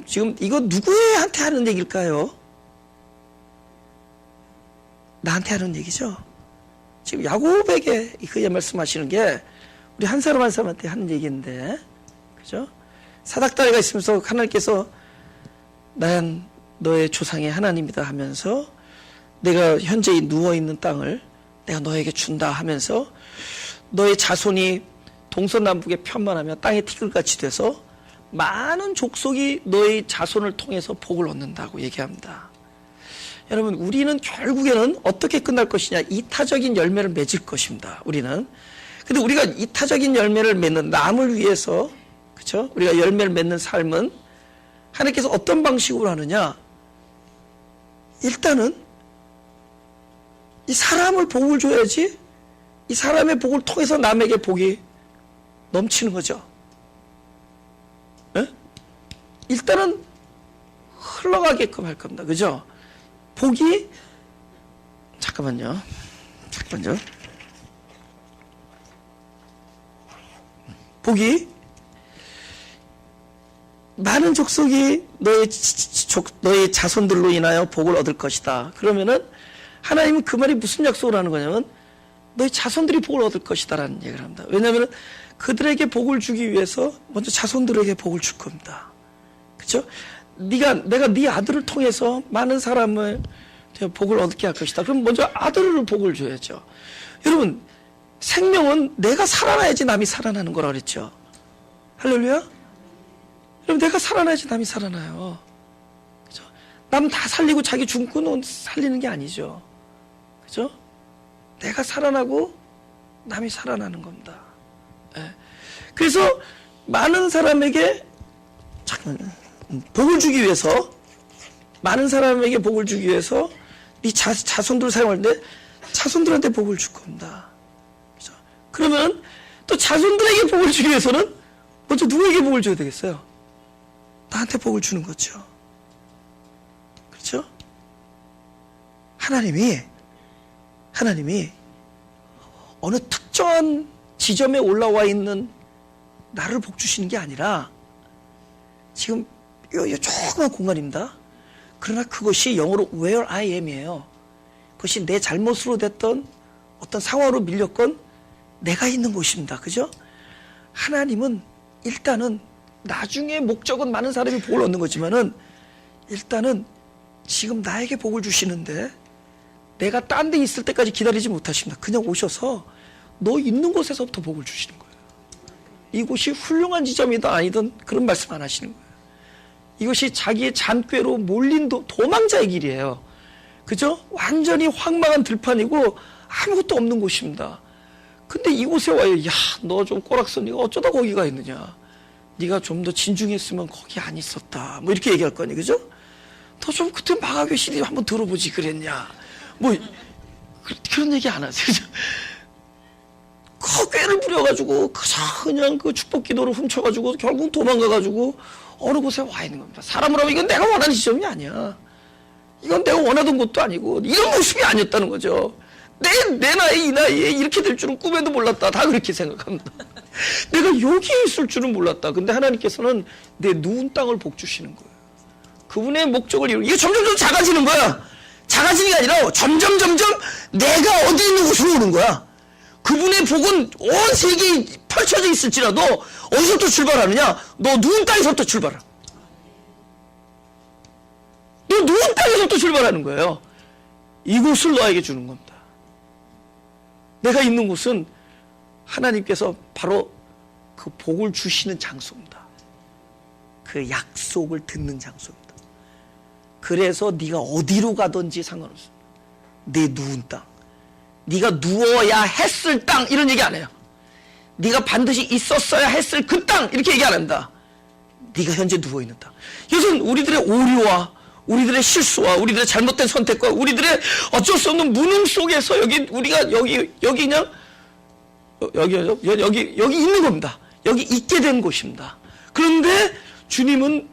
S1: 지금 이거 누구한테 하는 얘기일까요? 나한테 하는 얘기죠. 지금 야곱에게 그의 말씀하시는 게 우리 한 사람 한 사람한테 하는 얘기인데, 그죠? 사닥다리가 있으면서 하나님께서 난 너의 조상의 하나님이다 하면서 내가 현재 누워있는 땅을 내가 너에게 준다 하면서 너의 자손이 동서남북에 편만하며 땅의 티끌같이 돼서 많은 족속이 너의 자손을 통해서 복을 얻는다고 얘기합니다. 여러분, 우리는 결국에는 어떻게 끝날 것이냐? 이타적인 열매를 맺을 것입니다. 우리는. 근데 우리가 이타적인 열매를 맺는 남을 위해서, 그렇죠? 우리가 열매를 맺는 삶은 하나님께서 어떤 방식으로 하느냐? 일단은 이 사람을 복을 줘야지 이 사람의 복을 통해서 남에게 복이 넘치는 거죠. 에? 일단은 흘러가게끔 할 겁니다. 그죠? 복이, 잠깐만요. 복이 많은 족속이 너의 자손들로 인하여 복을 얻을 것이다. 그러면은 하나님은 그 말이 무슨 약속을 하는 거냐면 너희 자손들이 복을 얻을 것이다라는 얘기를 합니다. 왜냐하면 그들에게 복을 주기 위해서 먼저 자손들에게 복을 줄 겁니다. 그렇죠? 내가 네 아들을 통해서 많은 사람을 복을 얻게 할 것이다. 그럼 먼저 아들을 복을 줘야죠. 여러분, 생명은 내가 살아나야지 남이 살아나는 거라 그랬죠. 할렐루야? 여러분, 내가 살아나야지 남이 살아나요. 그죠? 남 다 살리고 자기 죽고는 살리는 게 아니죠. 그죠? 내가 살아나고 남이 살아나는 겁니다. 예. 그래서 많은 사람에게 복을 주기 위해서, 많은 사람에게 복을 주기 위해서 네 자손들을 사용할 때 자손들한테 복을 줄 겁니다. 그죠? 그러면 또 자손들에게 복을 주기 위해서는 먼저 누구에게 복을 줘야 되겠어요? 나한테 복을 주는 거죠. 그렇죠? 하나님이 어느 특정한 지점에 올라와 있는 나를 복 주시는 게 아니라 지금 이 조그만 공간입니다. 그러나 그것이 영어로 where I am이에요. 그것이 내 잘못으로 됐던 어떤 상황으로 밀렸건 내가 있는 곳입니다. 그죠? 하나님은 일단은 나중에 목적은 많은 사람이 복을 얻는 거지만은 일단은 지금 나에게 복을 주시는데 내가 딴 데 있을 때까지 기다리지 못하십니다. 그냥 오셔서 너 있는 곳에서부터 복을 주시는 거예요. 이곳이 훌륭한 지점이든 아니든 그런 말씀 안 하시는 거예요. 이것이 자기의 잔꾀로 몰린 도망자의 길이에요. 그죠? 완전히 황망한 들판이고 아무것도 없는 곳입니다. 근데 이곳에 와요. 야, 너 좀 꼬락서 네가 어쩌다 거기가 있느냐. 네가 좀 더 진중했으면 거기 안 있었다. 뭐 이렇게 얘기할 거 아니에요. 그죠? 너 좀 그때 마가교 시리 한번 들어보지 그랬냐. 뭐 그런 얘기 안 하세요. 그죠? 그 꾀를 부려가지고 그냥 그 축복 기도를 훔쳐가지고 결국 도망가가지고 어느 곳에 와 있는 겁니다. 사람으로 하면 이건 내가 원하는 지점이 아니야. 이건 내가 원하던 곳도 아니고 이런 모습이 아니었다는 거죠. 내 나이 이 나이에 이렇게 될 줄은 꿈에도 몰랐다. 다 그렇게 생각합니다. 내가 여기에 있을 줄은 몰랐다. 근데 하나님께서는 내 누운 땅을 복 주시는 거예요. 그분의 목적을 이루고 이게 점점 작아지는 거야. 작아지는 게 아니라 점점 내가 어디 있는 곳으로 오는 거야. 그분의 복은 온 세계에 펼쳐져 있을지라도 어디서부터 출발하느냐? 너 누운 땅에서부터 출발해. 너 누운 땅에서부터 출발하는 거예요. 이곳을 너에게 주는 겁니다. 내가 있는 곳은 하나님께서 바로 그 복을 주시는 장소입니다. 그 약속을 듣는 장소입니다. 그래서 네가 어디로 가든지 상관없습니다. 내 누운 땅. 네가 누워야 했을 땅 이런 얘기 안 해요. 네가 반드시 있었어야 했을 그 땅 이렇게 얘기 안 한다. 네가 현재 누워있는 땅. 이것은 우리들의 오류와 우리들의 실수와 우리들의 잘못된 선택과 우리들의 어쩔 수 없는 무능 속에서 우리가 여기 그냥 여기 있는 겁니다. 여기 있게 된 곳입니다. 그런데 주님은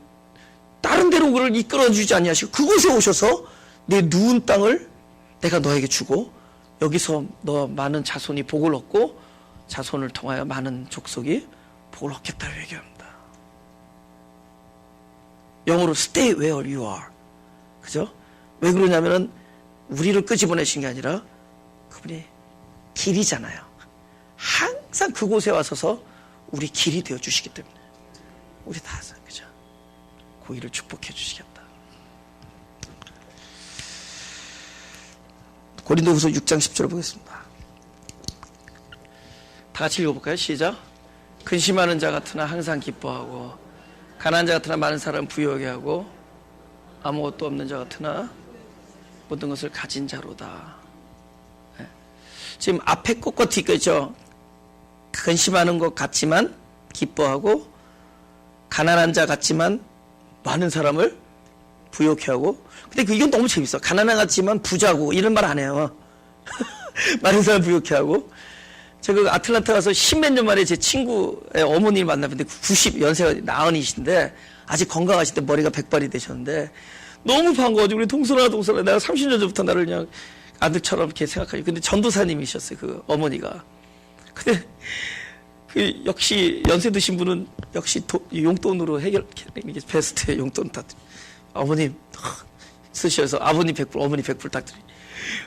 S1: 다른 데로 우리를 이끌어주지 아니하시고 그곳에 오셔서 내 누운 땅을 내가 너에게 주고 여기서 너 많은 자손이 복을 얻고 자손을 통하여 많은 족속이 복을 얻겠다고 얘기합니다. 영어로 stay where you are. 그죠? 왜 그러냐면은 우리를 끄집어내신 게 아니라 그분이 길이잖아요. 항상 그곳에 와서서 우리 길이 되어 주시기 때문에 우리 다 그죠? 그 일을 축복해 주시겠다. 고린도후서 6장 10절 보겠습니다. 다 같이 읽어볼까요? 시작. 근심하는 자 같으나 항상 기뻐하고 가난한 자 같으나 많은 사람 부유하게 하고 아무것도 없는 자 같으나 모든 것을 가진 자로다. 예. 지금 앞에 것과 뒤거죠. 근심하는 것 같지만 기뻐하고, 가난한 자 같지만 많은 사람을 부욕해 하고. 근데 이건 너무 재밌어. 가난한 같지만 부자고 이런 말 안 해요. 많은 사람 부욕해 하고. 제가 아틀란타 가서 10몇 년 만에 제 친구의 어머니를 만났는데 90 연세가 나흔이신데 아직 건강하신데 머리가 백발이 되셨는데 너무 반가워가지고 우리 동선아 내가 30년 전부터 나를 그냥 아들처럼 이렇게 생각하지. 근데 전도사님이셨어요, 그 어머니가. 근데 그 역시 연세 드신 분은 역시 용돈으로 이게 베스트 용돈 다 어머님 쓰셔서 아버님 100불 어머니 100불 딱 드리.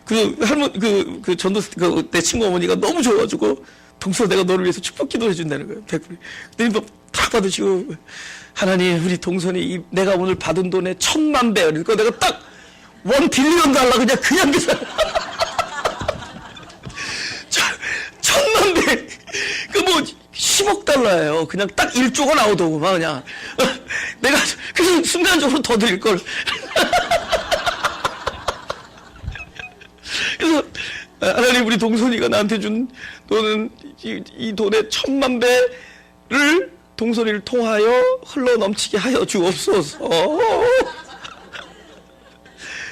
S1: 그 할머니 그 전도 내 친구 어머니가 너무 좋아가지고 동서 내가 너를 위해서 축복 기도해 준다는 거예요. 100불. 근데 딱 받으시고 하나님 우리 동선이 내가 오늘 받은 돈의 1000만 배. 그러니까 내가 딱 $1 빌리언 달라 그냥 계산. 1000만 배. 그 뭐 10억 달러예요. 그냥 딱 1조가 나오더구만 그냥. 내가 그래서 순간적으로 더 드릴 걸. 그래서 하나님 우리 동선이가 나한테 준 돈은 이 돈의 1000만 배를 동선이를 통하여 흘러 넘치게 하여 주옵소서.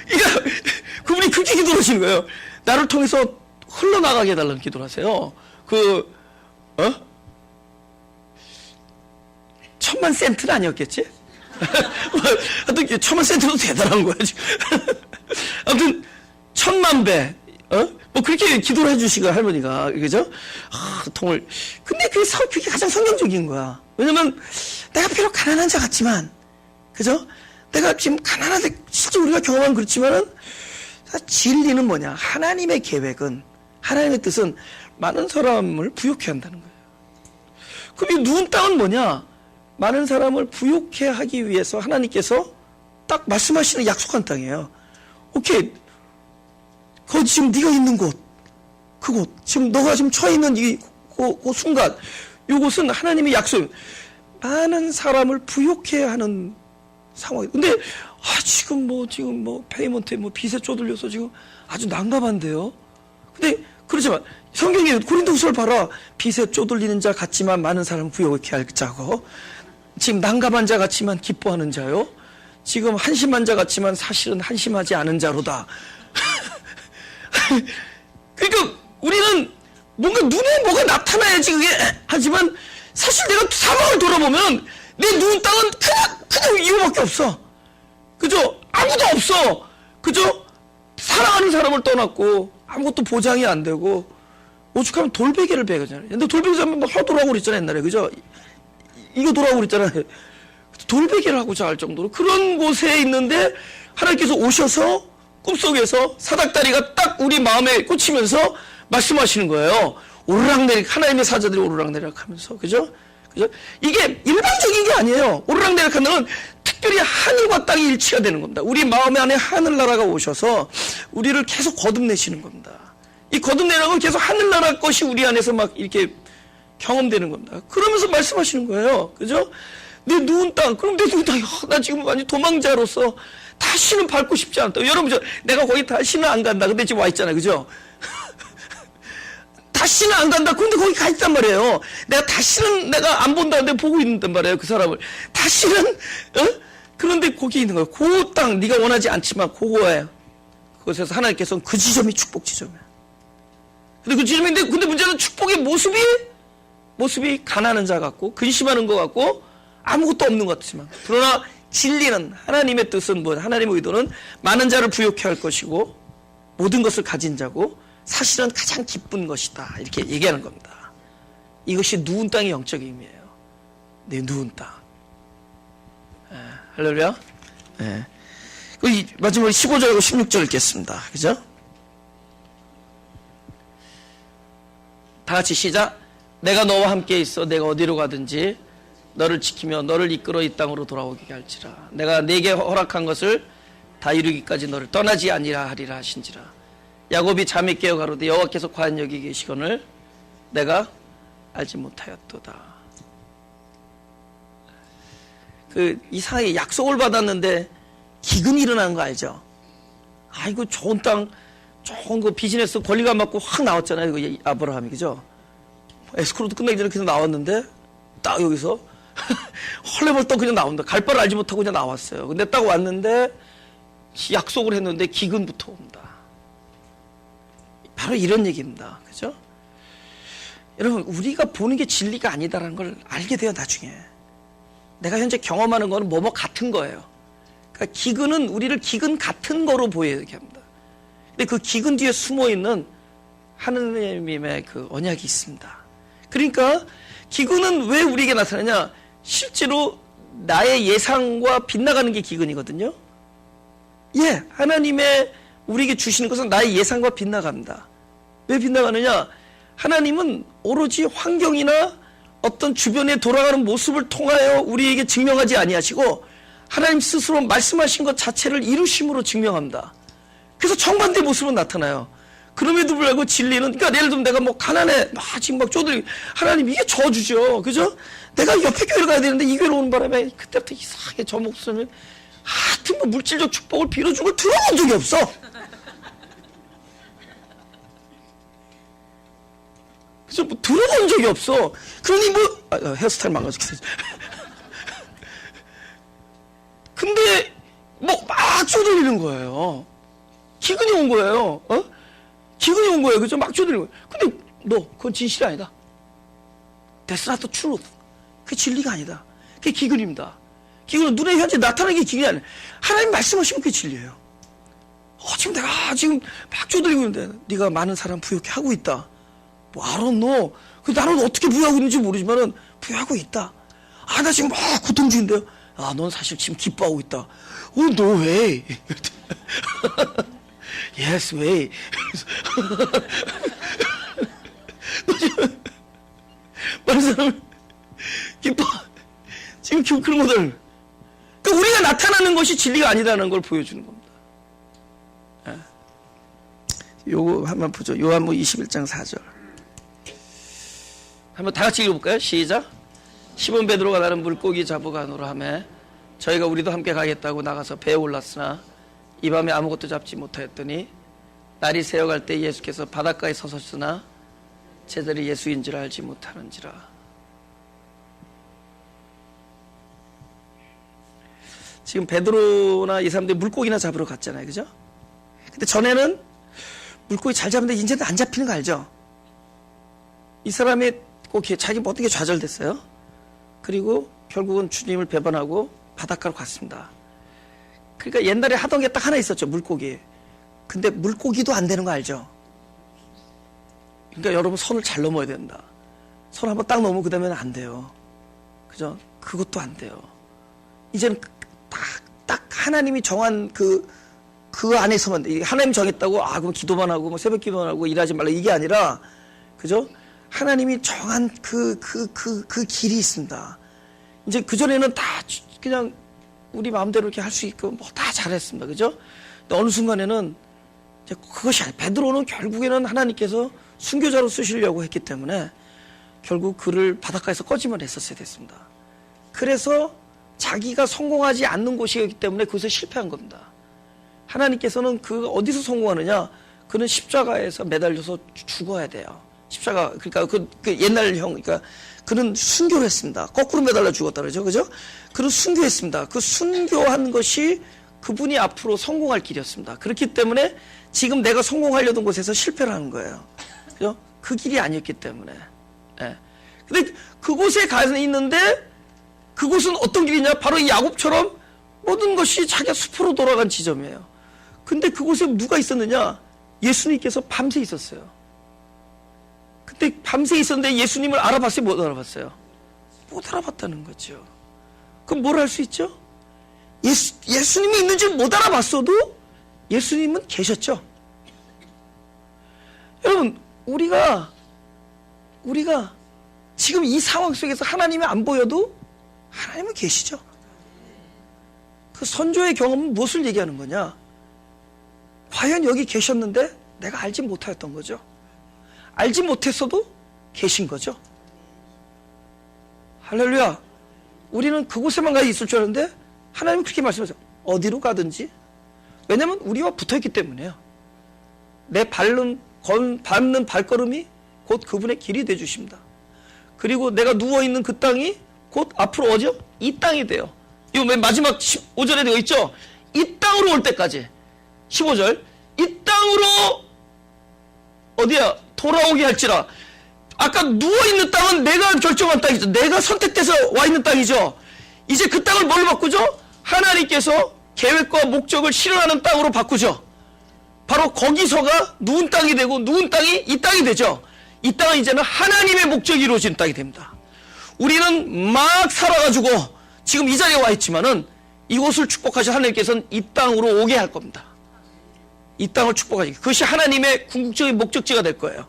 S1: 그러니까 그분이 그렇게 기도하시는 거예요. 나를 통해서 흘러나가게 해달라는 기도를 하세요. 1000만 센트는 아니었겠지? 하여튼 1000만 센트도 대단한 거야 지금. 아무튼 1000만 배, 뭐 그렇게 기도를 해주시고 할머니가 그죠? 통을. 근데 그게 가장 성경적인 거야. 왜냐면 내가 비록 가난한 자 같지만, 그죠? 내가 지금 가난한데 실제 우리가 경험한 그렇지만은 진리는 뭐냐? 하나님의 계획은, 하나님의 뜻은 많은 사람을 부욕해 한다는 거예요. 그럼 이 누운 땅은 뭐냐? 많은 사람을 부욕해 하기 위해서 하나님께서 딱 말씀하시는 약속한 땅이에요. 오케이. 거기 지금 네가 있는 곳, 그곳, 지금 너가 지금 처해 있는 그 순간, 이곳은 하나님의 약속, 많은 사람을 부욕해 하는 상황이에요. 근데 지금 페이먼트에 빚에 쪼들려서 지금 아주 난감한데요. 근데 그렇지만 성경에 고린도후서를 봐라. 빚에 쪼들리는 자 같지만 많은 사람을 부욕해 할 자고, 지금 난감한 자 같지만 기뻐하는 자요. 지금 한심한 자 같지만 사실은 한심하지 않은 자로다. 그러니까 우리는 뭔가 눈에 뭐가 나타나야지 그게 하지만 사실 내가 상황을 돌아보면 내 누운 땅은 그냥 이거밖에 없어. 그죠? 아무도 없어. 그죠? 사랑하는 사람을 떠났고 아무것도 보장이 안 되고 오죽하면 돌베개를 베잖아요. 근데 돌베개 자면 막 허돌하고 그랬잖아요 옛날에. 그죠? 이거 돌아오고 그랬잖아요. 돌베개를 하고 잘 정도로 그런 곳에 있는데 하나님께서 오셔서 꿈속에서 사닥다리가 딱 우리 마음에 꽂히면서 말씀하시는 거예요. 오르락내리락, 하나님의 사자들이 오르락내리락 하면서. 그죠? 그죠? 이게 일반적인 게 아니에요. 오르락내리락 하는 건 특별히 하늘과 땅이 일치가 되는 겁니다. 우리 마음 안에 하늘나라가 오셔서 우리를 계속 거듭내시는 겁니다. 이 거듭내라는 계속 하늘나라 것이 우리 안에서 막 이렇게 경험되는 겁니다. 그러면서 말씀하시는 거예요. 그죠? 내 누운 땅, 그럼 내 누운 땅, 나 지금 완전 도망자로서 다시는 밟고 싶지 않다. 여러분, 내가 거기 다시는 안 간다. 근데 지금 와 있잖아요. 그죠? 다시는 안 간다. 근데 거기 가 있단 말이에요. 내가 안 본다는데 보고 있단 말이에요. 그 사람을. 다시는, 그런데 거기 있는 거예요. 그 땅, 네가 원하지 않지만 그거예요. 그곳에서 하나님께서는 그 지점이 축복 지점이에요. 근데 그 지점인데, 근데 문제는 축복의 모습이 가난한 자 같고, 근심하는 것 같고, 아무것도 없는 것 같지만. 그러나 진리는 하나님의 뜻은 뭐 하나님의 의도는 많은 자를 부욕해 할 것이고 모든 것을 가진 자고 사실은 가장 기쁜 것이다. 이렇게 얘기하는 겁니다. 이것이 누운 땅의 영적 의미예요. 내 누운 땅. 할렐루야. 마지막에 15절하고 16절 읽겠습니다. 그죠? 다 같이 시작. 내가 너와 함께 있어. 내가 어디로 가든지 너를 지키며 너를 이끌어 이 땅으로 돌아오게 할지라. 내가 네게 허락한 것을 다 이루기까지 너를 떠나지 아니라 하리라 하신지라. 야곱이 잠이 깨어 가로되 여호와께서 과연 여기 계시거늘 내가 알지 못하였도다. 이상하게 약속을 받았는데 기근이 일어나는 거 알죠? 아이고 좋은 땅, 좋은 그 비즈니스 권리감 받고 확 나왔잖아요. 그 아브라함이, 그죠? 에스코로도 끝나기 전에 그냥 나왔는데 딱 여기서 헐레벌떡 그냥 나온다. 갈 바를 알지 못하고 그냥 나왔어요. 근데 딱 왔는데 약속을 했는데 기근부터 온다. 바로 이런 얘기입니다. 그죠? 여러분, 우리가 보는 게 진리가 아니다라는 걸 알게 돼요, 나중에. 내가 현재 경험하는 거는 뭐뭐 같은 거예요. 그러니까 기근은 우리를 기근 같은 거로 보이게 합니다. 근데 그 기근 뒤에 숨어 있는 하느님의 그 언약이 있습니다. 그러니까 기근은 왜 우리에게 나타나냐? 실제로 나의 예상과 빗나가는 게 기근이거든요. 예, 하나님의 우리에게 주시는 것은 나의 예상과 빗나갑니다. 왜 빗나가느냐? 하나님은 오로지 환경이나 어떤 주변에 돌아가는 모습을 통하여 우리에게 증명하지 아니하시고 하나님 스스로 말씀하신 것 자체를 이루심으로 증명합니다. 그래서 정반대 모습은 나타나요. 그럼에도 불구하고 진리는, 그러니까 예를 들면 내가 뭐 가난해, 지금 막 쪼들리고, 하나님 이게 저주죠. 그죠? 내가 옆에 교회를 가야 되는데 이 교회로 오는 바람에 그때부터 이상하게 저 목숨을 하여튼 뭐 물질적 축복을 빌어준 걸 들어본 적이 없어. 그래서 뭐 들어본 적이 없어. 그러니 뭐 헤어스타일 망가졌어. 근데 뭐 막 쪼들리는 거예요. 기근이 온 거예요. 기근이 온 거예요. 그죠? 막 쪼들리는 거예요. 근데 너 그건 진실이 아니다. That's not the truth. 그게 진리가 아니다. 그게 기근입니다. 기근은 눈에 현재 나타나는 게 기근이 아니에요. 하나님 말씀하시면 그게 진리예요. 지금 내가 지금 막 쪼들리고 있는데 네가 많은 사람 부유하게 하고 있다. 뭐 I don't know. 나는 어떻게 부유하고 있는지 모르지만은 부유하고 있다. 나 지금 막 고통 중인데요. 넌 사실 지금 기뻐하고 있다. No way. Yes way. 많은 사람은 기뻐. 지금 그런 것들. 그러니까 우리가 나타나는 것이 진리가 아니라는 걸 보여주는 겁니다. 요거 한번 보죠. 요한복음 21장 4절. 한번 다 같이 읽어볼까요? 시작. 시몬 베드로가 나는 물고기 잡아가노라 하며 저희가 우리도 함께 가겠다고 나가서 배에 올랐으나 이 밤에 아무것도 잡지 못하였더니 날이 새어갈 때 예수께서 바닷가에 서셨으나 제자들이 예수인 줄 알지 못하는지라. 지금 베드로나 이 사람들이 물고기나 잡으러 갔잖아요. 그죠? 근데 전에는 물고기 잘 잡는데 이제는 안 잡히는 거 알죠? 이 사람이 꼭 자기 뭐 어떻게 좌절됐어요. 그리고 결국은 주님을 배반하고 바닷가로 갔습니다. 그러니까 옛날에 하던 게 딱 하나 있었죠. 물고기. 근데 물고기도 안 되는 거 알죠? 그러니까 여러분 선을 잘 넘어야 된다. 선 한번 딱 넘으면 그 다음에는 안 돼요. 그죠? 그것도 안 돼요. 이제는 딱 하나님이 정한 그 안에서만, 하나님 정했다고 그럼 기도만 하고 뭐 새벽 기도만 하고 일하지 말라 이게 아니라, 그죠? 하나님이 정한 그 길이 있습니다. 이제 그전에는 다 그냥 우리 마음대로 이렇게 할 수 있고 뭐 다 잘했습니다. 그죠? 근데 어느 순간에는 이제 그것이 아니에요. 베드로는 결국에는 하나님께서 순교자로 쓰시려고 했기 때문에 결국 그를 바닷가에서 꺼지만 했었어야 됐습니다. 그래서 자기가 성공하지 않는 곳이기 때문에 그것에 실패한 겁니다. 하나님께서는 그 어디서 성공하느냐? 그는 십자가에서 매달려서 죽어야 돼요. 십자가, 그러니까 그 옛날형, 그러니까 그는 순교를 했습니다. 거꾸로 매달려 죽었다 그러죠. 그죠? 그는 순교했습니다. 그 순교한 것이 그분이 앞으로 성공할 길이었습니다. 그렇기 때문에 지금 내가 성공하려던 곳에서 실패를 하는 거예요. 그죠? 그 길이 아니었기 때문에. 예. 근데 그곳에 가서 있는데 그곳은 어떤 길이냐? 바로 이 야곱처럼 모든 것이 자기가 숲으로 돌아간 지점이에요. 근데 그곳에 누가 있었느냐? 예수님께서 밤새 있었어요. 근데 밤새 있었는데 예수님을 알아봤어요? 못 알아봤어요? 못 알아봤다는 거죠. 그럼 뭘 할 수 있죠? 예수님이 있는지 못 알아봤어도 예수님은 계셨죠. 여러분, 우리가 지금 이 상황 속에서 하나님이 안 보여도 하나님은 계시죠. 그 선조의 경험은 무엇을 얘기하는 거냐? 과연 여기 계셨는데 내가 알지 못하였던 거죠. 알지 못했어도 계신 거죠. 할렐루야. 우리는 그곳에만 가 있을 줄 알았는데 하나님은 그렇게 말씀하세요. 어디로 가든지 왜냐하면 우리와 붙어있기 때문에요. 내 밟는 발걸음이 곧 그분의 길이 되어주십니다. 그리고 내가 누워있는 그 땅이 곧 앞으로 어디요? 이 땅이 돼요. 이거 맨 마지막 15절에 되어 있죠? 이 땅으로 올 때까지. 15절. 이 땅으로 어디야? 돌아오게 할지라. 아까 누워있는 땅은 내가 결정한 땅이죠. 내가 선택돼서 와 있는 땅이죠. 이제 그 땅을 뭘로 바꾸죠? 하나님께서 계획과 목적을 실현하는 땅으로 바꾸죠. 바로 거기서가 누운 땅이 되고 누운 땅이 이 땅이 되죠. 이 땅은 이제는 하나님의 목적이 이루어진 땅이 됩니다. 우리는 막 살아가지고 지금 이 자리에 와 있지만은 이곳을 축복하신 하나님께서는 이 땅으로 오게 할 겁니다. 이 땅을 축복하시. 그것이 하나님의 궁극적인 목적지가 될 거예요.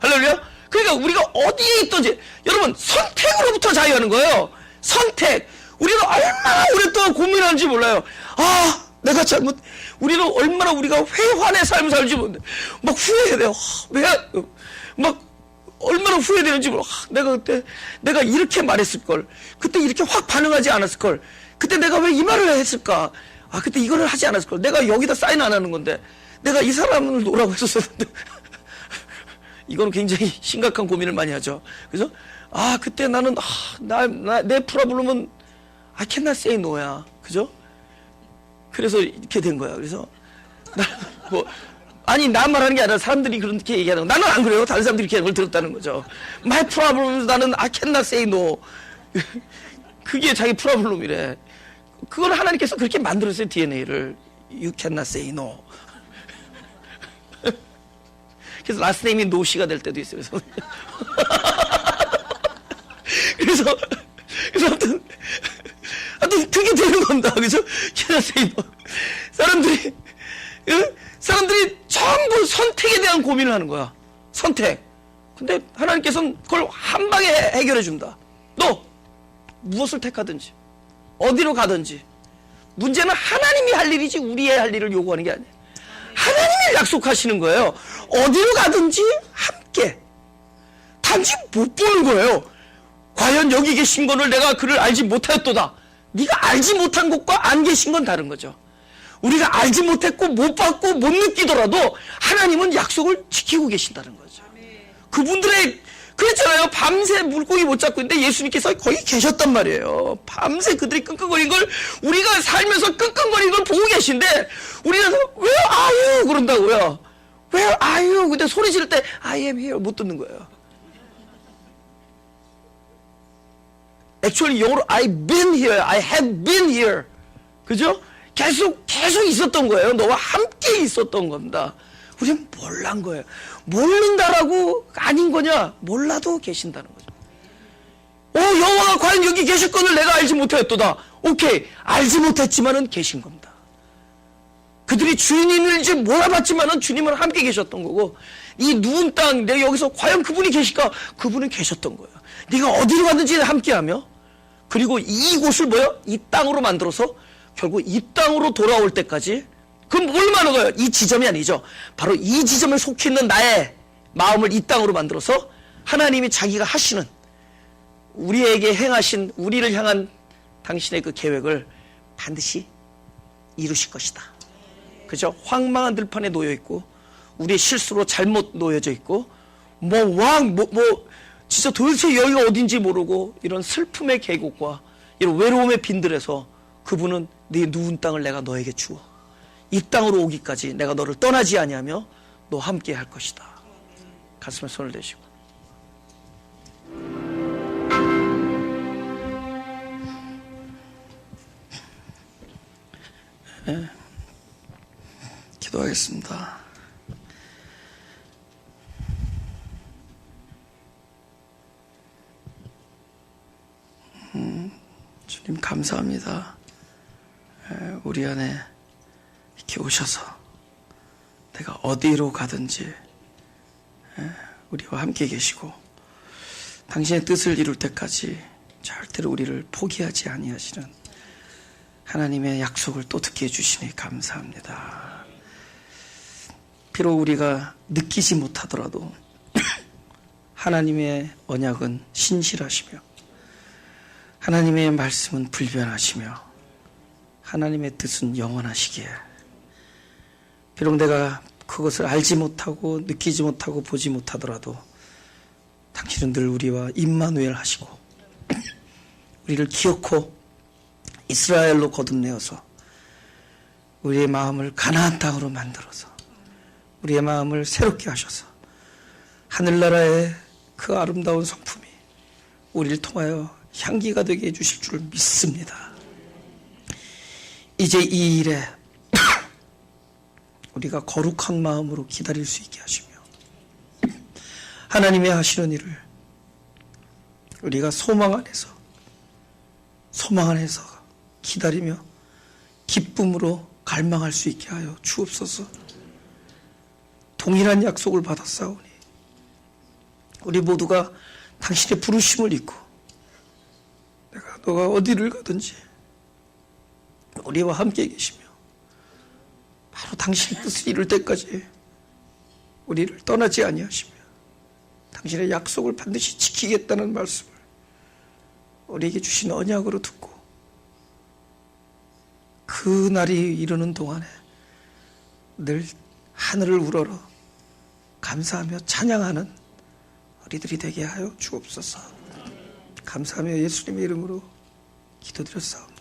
S1: 할렐루야. 그러니까 우리가 어디에 있든지 여러분 선택으로부터 자유하는 거예요. 선택. 우리가 얼마나 오랫동안 고민하는지 몰라요. 아, 내가 잘못. 우리는 얼마나 우리가 회환의 삶을 살지 못해. 막 후회해요. 왜? 막 얼마나 후회되는지 몰라. 내가 그때 내가 이렇게 말했을 걸. 그때 이렇게 확 반응하지 않았을 걸. 그때 내가 왜 이 말을 했을까? 아, 그때 이거를 하지 않았을 걸. 내가 여기다 사인 안 하는 건데. 내가 이 사람을 놓으라고 했었는데. 이건 굉장히 심각한 고민을 많이 하죠. 그래서 아, 그때 나는 내 프로블럼은 I cannot say no야. 그죠? 그래서 이렇게 된 거야. 그래서 아니 나 말하는 게 아니라 사람들이 그렇게 얘기하는 거. 나는 안 그래요. 다른 사람들이 이렇게 하는 걸 들었다는 거죠. My problem, 나는 I cannot say no. 그게 자기 프로블럼이래. 그걸 하나님께서 그렇게 만들었어요. DNA를. You cannot say no. 그래서 라스트 네임이 노씨가 될 때도 있어요. 그래서 아무튼 그게 되는 겁니다. 그죠? cannot say no. 사람들이 전부 선택에 대한 고민을 하는 거야. 선택. 근데 하나님께서는 그걸 한 방에 해결해 준다. 너 무엇을 택하든지 어디로 가든지 문제는 하나님이 할 일이지 우리의 할 일을 요구하는 게 아니에요. 하나님이 약속하시는 거예요. 어디로 가든지 함께. 단지 못 보는 거예요. 과연 여기 계신 분을 내가 그를 알지 못하였도다. 네가 알지 못한 것과 안 계신 건 다른 거죠. 우리가 알지 못했고 못 봤고 못 느끼더라도 하나님은 약속을 지키고 계신다는 거죠. 그분들의 그랬잖아요. 밤새 물고기 못 잡고 있는데 예수님께서 거기 계셨단 말이에요. 밤새 그들이 끙끙거린 걸 우리가 살면서 끙끙거린 걸 보고 계신데 우리는 Where are you? 그런다고요. Where are you? 근데 소리 지를 때 I am here 못 듣는 거예요. Actually 영어로 I've been here, I have been here. 그죠? 계속 있었던 거예요. 너와 함께 있었던 겁니다. 우리는 몰란 거예요. 모른다라고 아닌 거냐? 몰라도 계신다는 거죠. 여호와가 과연 여기 계셨건을 내가 알지 못하였도다. 오케이, 알지 못했지만은 계신 겁니다. 그들이 주인인지 몰라봤지만은 주님은 함께 계셨던 거고, 이 누운 땅, 내가 여기서 과연 그분이 계실까? 그분은 계셨던 거예요. 네가 어디로 가든지 함께하며, 그리고 이곳을 뭐요? 이 땅으로 만들어서 결국 이 땅으로 돌아올 때까지. 그럼 뭘 말하는 거예요? 이 지점이 아니죠. 바로 이 지점에 속해 있는 나의 마음을 이 땅으로 만들어서 하나님이 자기가 하시는, 우리에게 행하신, 우리를 향한 당신의 그 계획을 반드시 이루실 것이다. 그죠? 황망한 들판에 놓여 있고, 우리의 실수로 잘못 놓여져 있고, 진짜 도대체 여기가 어딘지 모르고, 이런 슬픔의 계곡과 이런 외로움의 빈들에서 그분은 네 누운 땅을 내가 너에게 주어. 이 땅으로 오기까지 내가 너를 떠나지 아니하며 너와 함께 할 것이다. 가슴에 손을 대시고. 네. 기도하겠습니다. 주님 감사합니다. 우리 안에 이렇게 오셔서 내가 어디로 가든지 우리와 함께 계시고 당신의 뜻을 이룰 때까지 절대로 우리를 포기하지 아니하시는 하나님의 약속을 또 듣게 해주시니 감사합니다. 비록 우리가 느끼지 못하더라도 하나님의 언약은 신실하시며 하나님의 말씀은 불변하시며 하나님의 뜻은 영원하시기에 비록 내가 그것을 알지 못하고 느끼지 못하고 보지 못하더라도 당신은 늘 우리와 임마누엘 하시고 우리를 기어코 이스라엘로 거듭내어서 우리의 마음을 가나안 땅으로 만들어서 우리의 마음을 새롭게 하셔서 하늘나라의 그 아름다운 성품이 우리를 통하여 향기가 되게 해주실 줄 믿습니다. 이제 이 일에 우리가 거룩한 마음으로 기다릴 수 있게 하시며 하나님의 하시는 일을 우리가 소망 안에서 기다리며 기쁨으로 갈망할 수 있게 하여 주옵소서. 동일한 약속을 받았사오니 우리 모두가 당신의 부르심을 잊고 너가 어디를 가든지 우리와 함께 계시며 바로 당신의 뜻을 이룰 때까지 우리를 떠나지 아니하시며 당신의 약속을 반드시 지키겠다는 말씀을 우리에게 주신 언약으로 듣고 그 날이 이르는 동안에 늘 하늘을 우러러 감사하며 찬양하는 우리들이 되게 하여 주옵소서. 감사하며 예수님의 이름으로 기도드렸사옵나다.